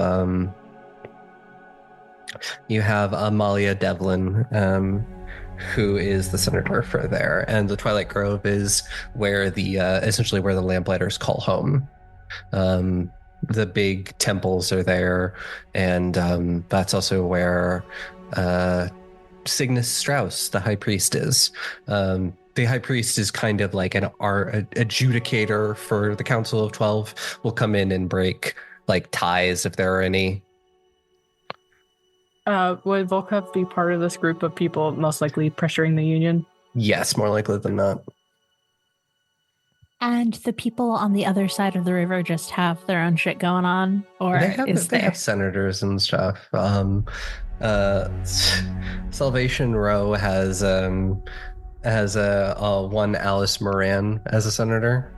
Amalia Devlin, who is the senator for there, and the Twilight Grove is where the essentially where the Lamplighters call home. The big temples are there, and that's also where Cygnus Strauss, the High Priest, is. The High Priest is kind of like an adjudicator for the Council of 12. Will come in and break like ties if there are any. Would Volkov be part of this group of people most likely pressuring the union? Yes, more likely than not. And the people on the other side of the river just have their own shit going on, or they have senators and stuff. Salvation Row has one Alice Moran as a senator.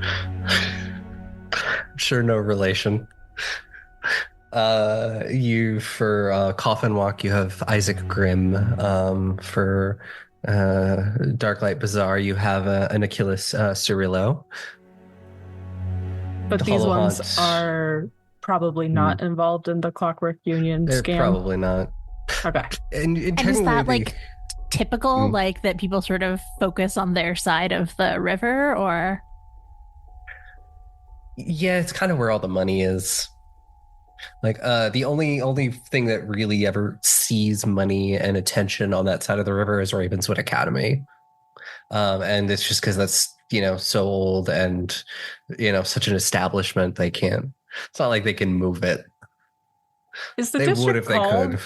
I'm sure no relation. For Coffin Walk, you have Isaac Grimm. For Darklight Bazaar, you have an Achilles Cirillo. But these ones are probably not involved in the Clockwork Union They're scam. Probably not. Okay. And is that like typical, like that people sort of focus on their side of the river, or? Yeah, it's kind of where all the money is. Like the only thing that really ever sees money and attention on that side of the river is Ravenswood Academy, and it's just because that's so old and such an establishment they can't. It's not like they can move it. Is the they district would if called they could.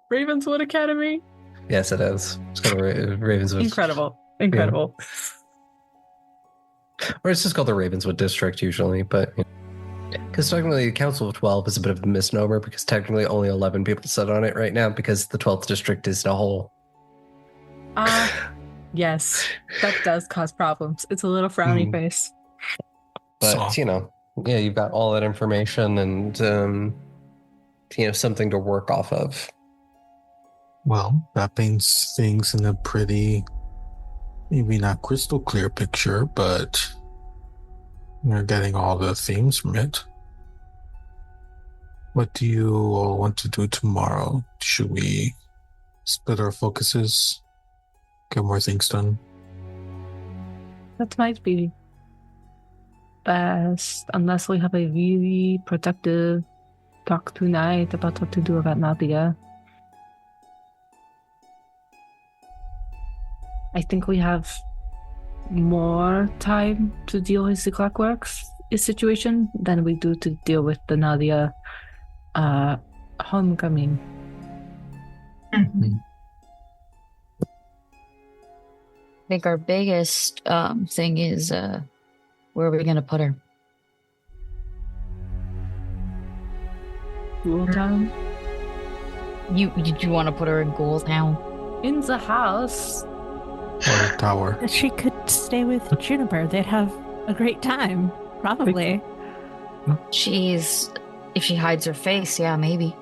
Ravenswood Academy? Yes, it is. It's called Ravenswood. Incredible. Yeah. Or it's just called the Ravenswood District usually, but. Because technically the Council of 12 is a bit of a misnomer because technically only 11 people sit on it right now because the 12th district is a whole. Yes, that does cause problems. It's a little frowny face. But, you've got all that information and, something to work off of. Well, that paints things in a pretty, maybe not crystal clear picture, but you're getting all the themes from it. What do you all want to do tomorrow? Should we split our focuses? Get more things done? That might be best, unless we have a really productive talk tonight about what to do about Nadia. I think we have more time to deal with the Clockworks situation than we do to deal with the Nadia homecoming. Mm-hmm. I think our biggest thing is where are we going to put her? Ghoul Town? Did you want to put her in Ghoul Town? In the house. Or the tower? She could stay with Juniper. They'd have a great time, probably. If she hides her face, yeah, maybe.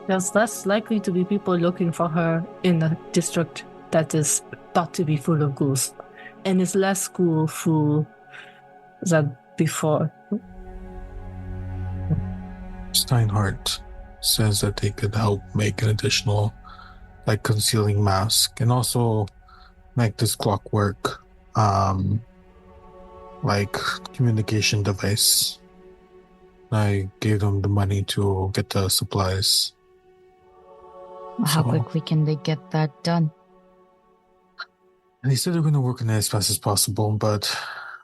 There's less likely to be people looking for her in a district that is thought to be full of ghouls, and is less full than before. Steinhardt says that they could help make an additional, concealing mask, and also make this clockwork, communication device. I gave them the money to get the supplies. How quickly can they get that done? They said they're going to work on it as fast as possible, but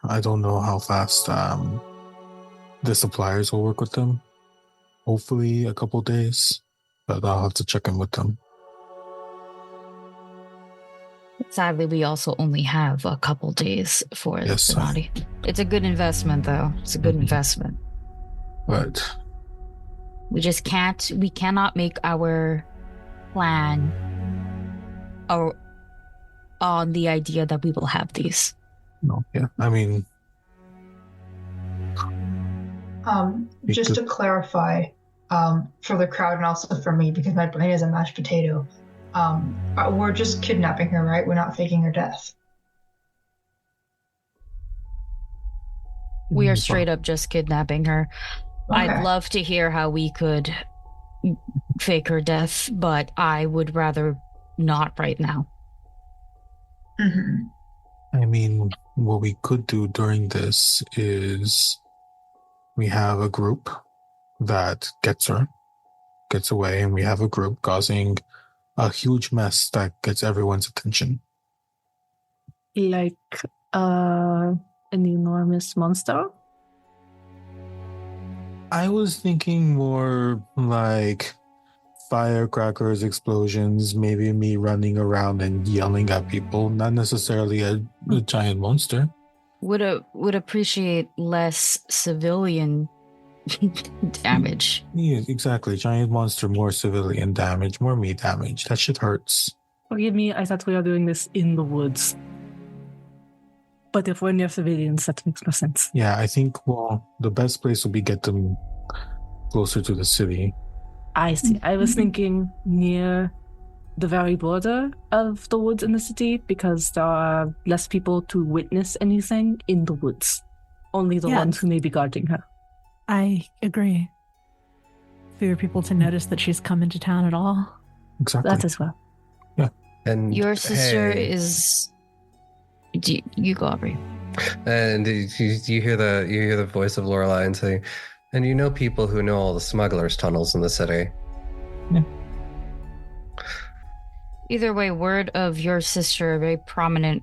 I don't know how fast the suppliers will work with them. Hopefully a couple days, but I'll have to check in with them. Sadly, we also only have a couple days for Yes, the sir. body. It's a good investment, though. It's a good investment. But We just can't. We cannot make our plan on the idea that we will have these. no, yeah. I mean, Just to clarify, for the crowd and also for me, because my brain is a mashed potato, we're just kidnapping her, right? We're not faking her death. We are straight up just kidnapping her. Okay. I'd love to hear how we could fake her death, but I would rather not right now. Mm-hmm. I mean, what we could do during this is we have a group that gets away, and we have a group causing a huge mess that gets everyone's attention. Like an enormous monster? I was thinking more like firecrackers, explosions, maybe me running around and yelling at people, not necessarily a giant monster. Would appreciate less civilian damage. Yeah, exactly. Giant monster, more civilian damage, more me damage. That shit hurts. Forgive me, I thought we were doing this in the woods. But if we're near civilians, that makes no sense. Yeah, I think, well, the best place would be get them closer to the city. I see. I was thinking near the very border of the woods in the city, because there are less people to witness anything in the woods. Only the ones who may be guarding her. I agree. Fewer people to notice that she's come into town at all. Exactly. That as well. Yeah. And Your sister hey, is. You go, Aubrey. And you hear the voice of Lorelei and say, and you know people who know all the smugglers' tunnels in the city. Yeah. Either way, word of your sister, a very prominent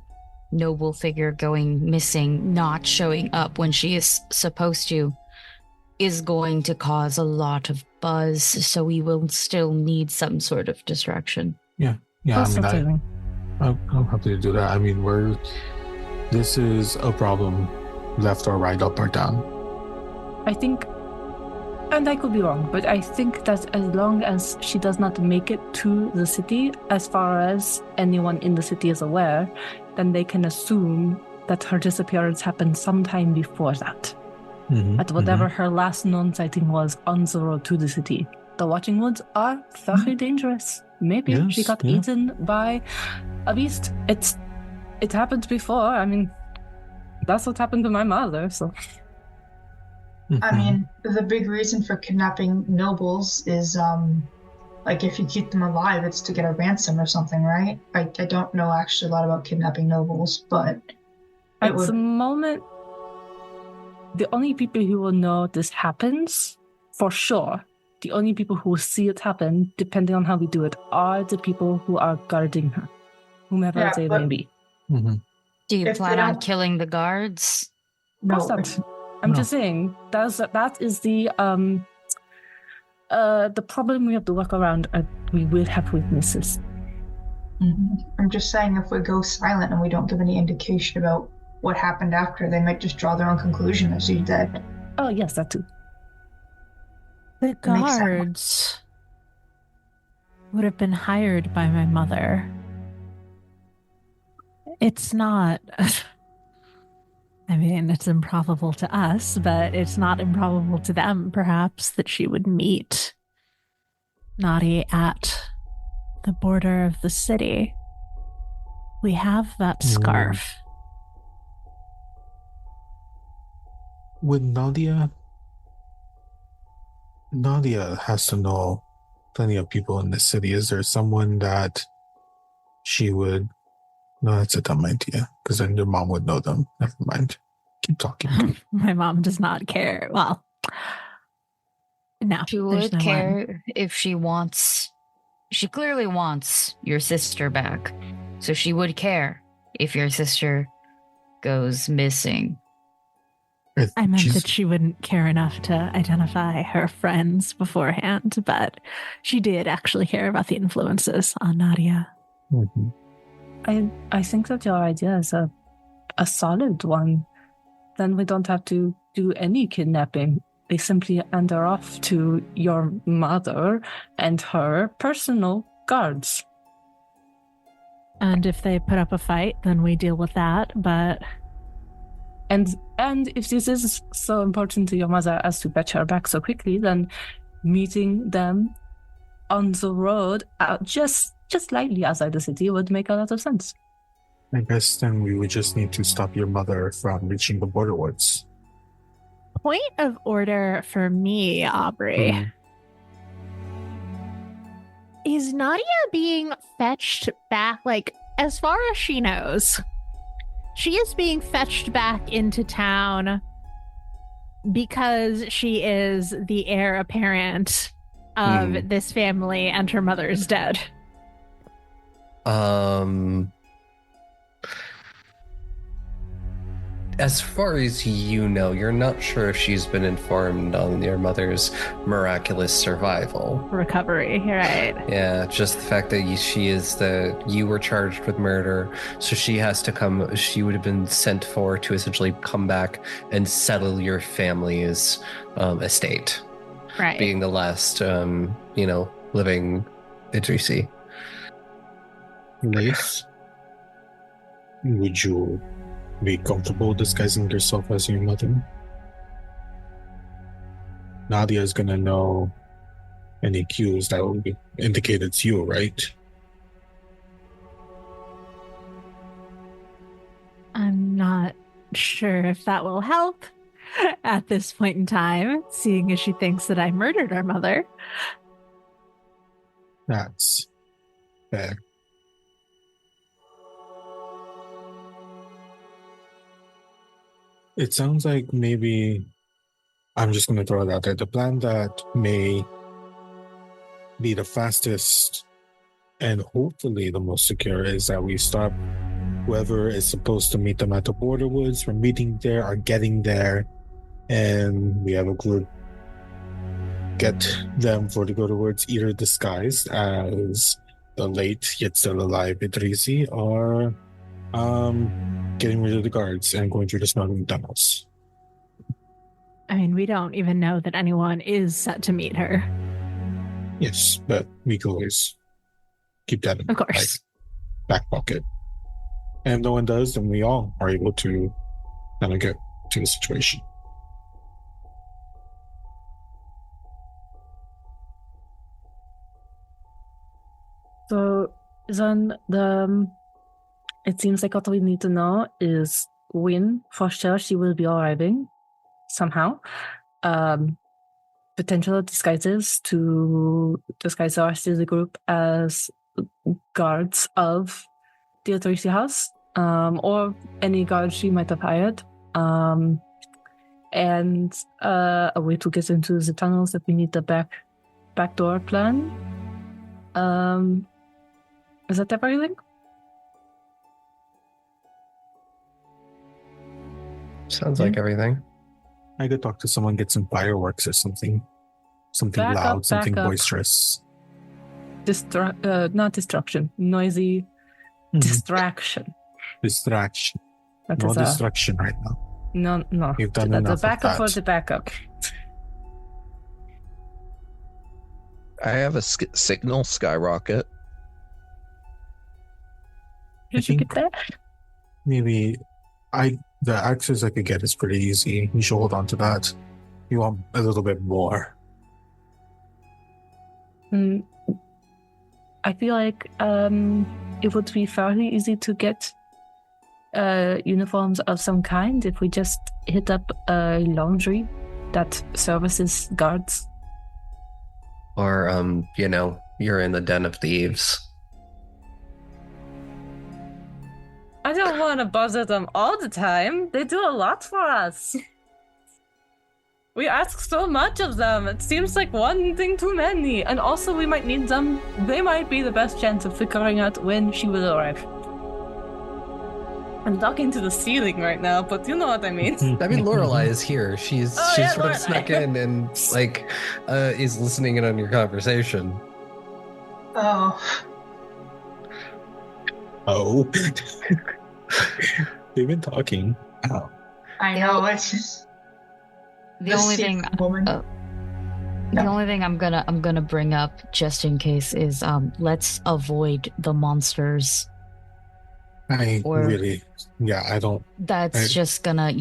noble figure going missing, not showing up when she is supposed to, is going to cause a lot of buzz, so we will still need some sort of distraction. Yeah, I mean, I'm happy to do that. I mean, this is a problem, left or right, up or down. I think, and I could be wrong, but I think that as long as she does not make it to the city, as far as anyone in the city is aware, then they can assume that her disappearance happened sometime before that. Mm-hmm, At whatever her last known sighting was on the road to the city. The Watching Woods are very dangerous. Maybe she got eaten by a beast. It happened before. I mean, that's what happened to my mother, so. I mean, the big reason for kidnapping nobles is, like, if you keep them alive, it's to get a ransom or something, right? I don't know actually a lot about kidnapping nobles, but at the moment, the only people who will know this happens, for sure, the only people who will see it happen, depending on how we do it, are the people who are guarding her, whomever they may be. Mm-hmm. Do you plan on killing the guards? No, I'm just saying that is the problem we have to work around. We will have witnesses. Mm-hmm. I'm just saying, if we go silent and we don't give any indication about what happened after, they might just draw their own conclusion that she's dead. Oh yes, that too. The guards would have been hired by my mother. It's not. I mean, it's improbable to us, but it's not improbable to them, perhaps, that she would meet Nadi at the border of the city. We have that scarf. With Nadia has to know plenty of people in the city. Is there someone that she would... No, that's a dumb idea, because then your mom would know them. Never mind. Keep talking. My mom does not care. Well, no. She would care if she wants... She clearly wants your sister back. So she would care if your sister goes missing. I meant that she wouldn't care enough to identify her friends beforehand, but she did actually care about the influences on Nadia. Mm-hmm. I think that your idea is a solid one. Then we don't have to do any kidnapping. They simply hand her off to your mother and her personal guards. And if they put up a fight, then we deal with that, but... And if this is so important to your mother as to fetch her back so quickly, then meeting them on the road, just slightly outside the city, would make a lot of sense. I guess then we would just need to stop your mother from reaching the border woods. Point of order for me, Aubrey. Is Nadia being fetched back, like, as far as she knows? She is being fetched back into town because she is the heir apparent of this family and her mother is dead. As far as you know, you're not sure if she's been informed on your mother's miraculous survival. Recovery, right. Yeah, just the fact that you were charged with murder, so she has to come, she would have been sent for to essentially come back and settle your family's estate. Right. Being the last, living Idrisi. Laeth, would you be comfortable disguising yourself as your mother? Nadia is gonna know any cues that will indicate it's you, right? I'm not sure if that will help at this point in time, seeing as she thinks that I murdered our mother. That's fair. It sounds like maybe, I'm just going to throw it out there, the plan that may be the fastest and hopefully the most secure is that we stop whoever is supposed to meet them at the border woods from meeting there or getting there, and we have a group get them for the border woods either disguised as the late yet still alive Idrisi or getting rid of the guards and going through the smuggling tunnels. I mean, we don't even know that anyone is set to meet her. Yes, but we can always keep that in Of course. back pocket. And if no one does, then we all are able to kind of get to the situation. So then it seems like what we need to know is when for sure she will be arriving somehow. Potential disguises to disguise the rest of the group as guards of the authority house, or any guards she might have hired. And a way to get into the tunnels if we need the back door plan. Is that everything? Sounds like everything. I could talk to someone, get some fireworks or something. Something Back loud, up, something back up. boisterous. Not destruction, noisy distraction. Distraction. That No is distraction right now. no. You've done The enough of backup for that. the backup. I have a signal skyrocket. Did you get think- that? Maybe the access I could get is pretty easy. You should hold on to that. You want a little bit more. I feel like it would be fairly easy to get uniforms of some kind if we just hit up a laundry that services guards. Or, you're in the den of thieves. I don't want to bother them all the time. They do a lot for us. We ask so much of them. It seems like one thing too many. And also we might need them. They might be the best chance of figuring out when she will arrive. I'm talking to the ceiling right now, but you know what I mean. I mean, Lorelai is here. She's yeah, sort of Lorelai. snuck in and is listening in on your conversation. Oh. Oh. They've been talking. Oh. I know, it's just The only thing woman. the only thing I'm gonna bring up just in case is let's avoid the monsters. I don't. That's just gonna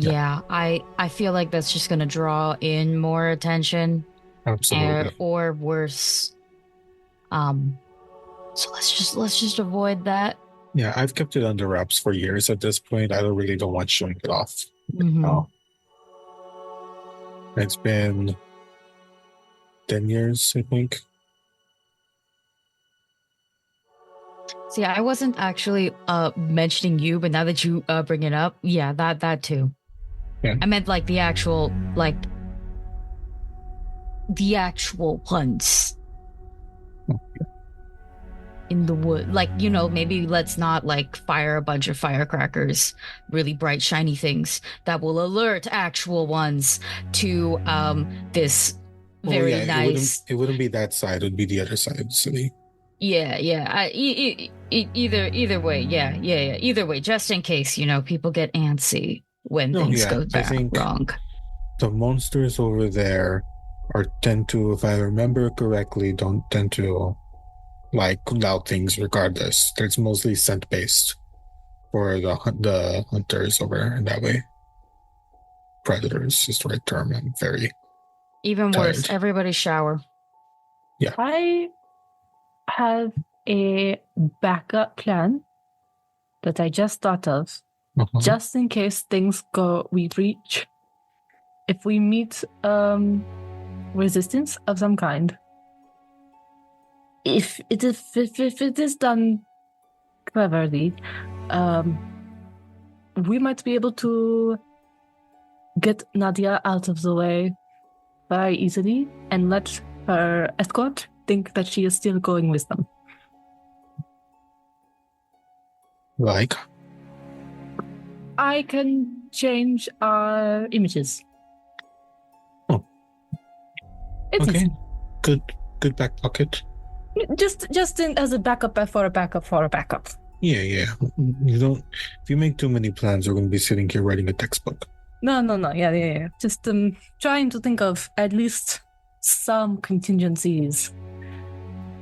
I feel like that's just gonna draw in more attention. Absolutely. Or worse. So let's just avoid that. Yeah, I've kept it under wraps for years at this point. I don't want showing it off. Mhm. Oh. It's been 10 years, I think. See, I wasn't actually mentioning you, but now that you bring it up, yeah, that too. Yeah. I meant like the actual ones in the wood. Like, maybe let's not like fire a bunch of firecrackers, really bright shiny things that will alert actual ones to this very nice. It wouldn't be that side. It would be the other side of the city. Yeah. Either way, yeah. Either way, just in case, people get antsy when things go wrong. The monsters over there tend to, if I remember correctly, don't tend to like loud things regardless. It's mostly scent based for the hunters over in that way. Predators is the right term. I'm very even tired. Worse. Everybody shower. Yeah. I have a backup plan that I just thought of, just in case things we reach. If we meet resistance of some kind, if it is done cleverly, we might be able to get Nadia out of the way very easily and let her escort think that she is still going with them. Like? I can change our images. Oh. It's okay. easy. Good back pocket. Just as a backup for a backup for a backup. Yeah. If you make too many plans, you're going to be sitting here writing a textbook. No. Yeah. Just trying to think of at least some contingencies.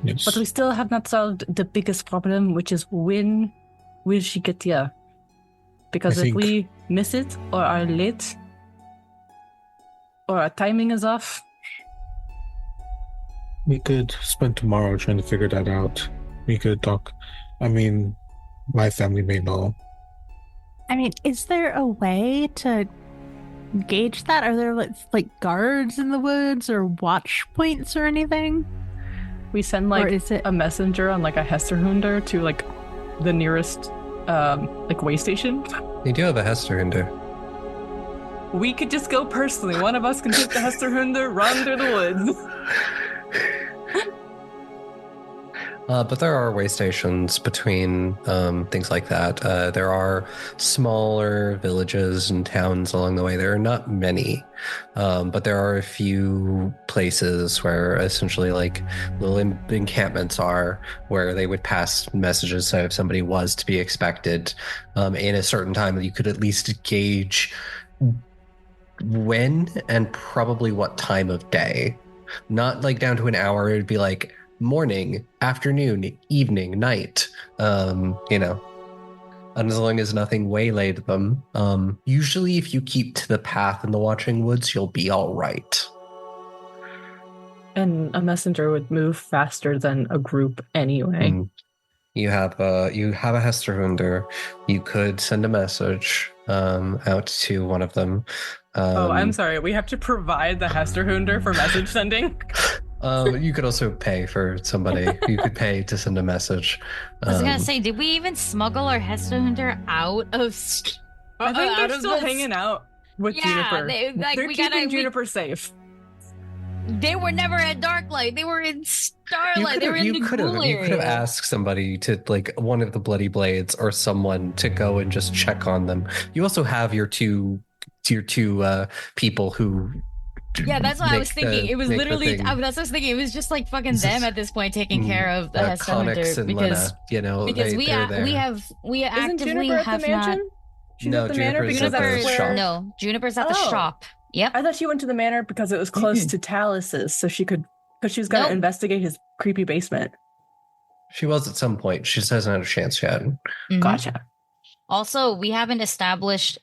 Yes. But we still have not solved the biggest problem, which is when will she get here? Because if we miss it or are late or our timing is off, we could spend tomorrow trying to figure that out. We could talk. I mean, my family may know. I mean, is there a way to gauge that? Are there like guards in the woods or watch points or anything? We send a messenger on like a Hesterhunder to like the nearest way station. You do have a Hesterhunder. We could just go personally. One of us can take the Hesterhunder, run through the woods. But there are way stations between things like that. There are smaller villages and towns along the way. There are not many, but there are a few places where essentially like little encampments are where they would pass messages. So if somebody was to be expected in a certain time, you could at least gauge when and probably what time of day. Not like down to an hour. It would be like morning, afternoon, evening, night, and as long as nothing waylaid them. Usually if you keep to the path in the Watching Woods, you'll be all right. And a messenger would move faster than a group anyway. You have a Hesterhunder. You could send a message out to one of them. I'm sorry. We have to provide the Hesterhunder for message sending. You could also pay for somebody. You could pay to send a message. I was gonna say, did we even smuggle our Hesterhunder out of? I think they're still hanging out with Juniper. They're keeping Juniper safe. They were never at Darklight. They were in Starlight. They were in the ghoul area. You could have asked somebody to, like, one of the Bloody Blades or someone to go and just check on them. You also have your two people who Yeah, that's what I was make the- thinking. It was make the literally. thing- That's what I was thinking. It was just like fucking This them is- at this point taking care of the Hester Connix Hunter and because Lena, you know, because we they're there. we Isn't actively Juniper at have the not. mansion? She's No, at the manor Juniper's because at the that's where. shop. No, Juniper's at the Oh. shop. Yep. I thought she went to the manor because it was close to Talus's, so she could, because she was going to Nope. investigate his creepy basement. She was at some point. She just hasn't had a chance yet. Mhm. Gotcha. Also, we haven't established.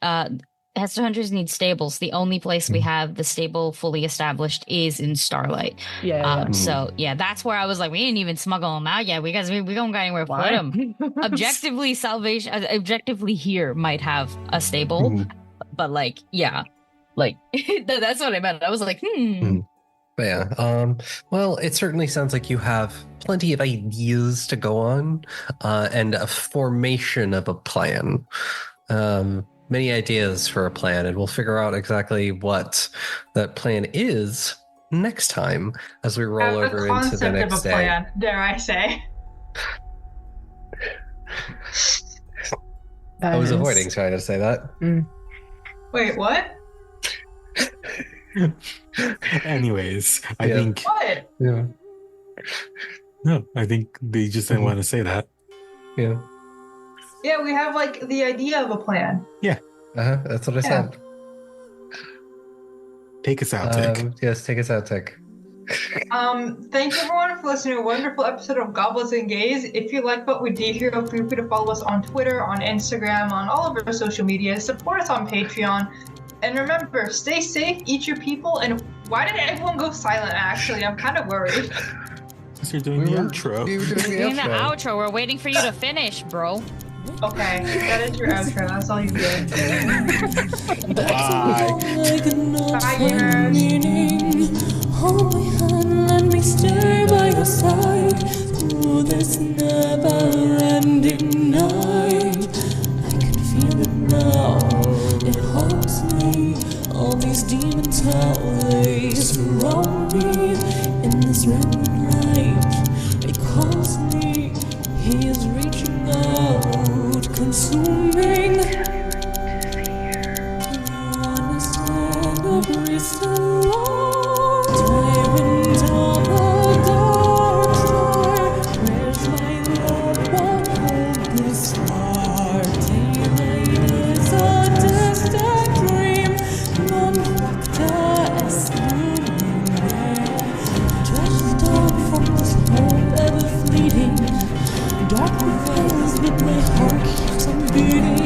Hester Hunters need stables. The only place we have the stable fully established is in Starlight. Yeah. So yeah, that's where I was like, we didn't even smuggle them out yet because we don't got anywhere to put them. Objectively, Salvation, objectively here might have a stable, but like, yeah, like that's what I meant. I was like, But yeah, well, it certainly sounds like you have plenty of ideas to go on, and a formation of a plan. Many ideas for a plan, and we'll figure out exactly what that plan is next time as we roll over into the next of a day. plan, dare I say. I was avoiding trying to say that. Wait, what? Anyways, I Yeah. think What? Yeah, no, I think they just didn't want to say that. yeah, Yeah, we have like the idea of a plan. that's what I said. Take us out, Tick. Yes, take us out, Tick. Thank you everyone for listening to a wonderful episode of Goblins and Gays. If you like what we do here, feel free to follow us on Twitter, on Instagram, on all of our social media. Support us on Patreon. And remember, stay safe, eat your people, and why did everyone go silent actually? I'm kind of worried. Because you're doing the outro. doing the outro. We're waiting for you to finish, bro. Okay, that is your outro. That's all you get. Bye. Like a note Bye, with guys. meaning. Hold my hand, let me stay by your side through this never-ending night. I can feel it now. It haunts me. All these demons, how they surround me in this red light. It calls me. He is reaching out, consuming. Understand a priest alone. Tyrant of the dark side. Where's my love? Won't hold this heart. Daylight is a distant dream. Non-factor is looming there. Drift out from this hope ever fleeting. Dark prevails, but my heart keeps on beating.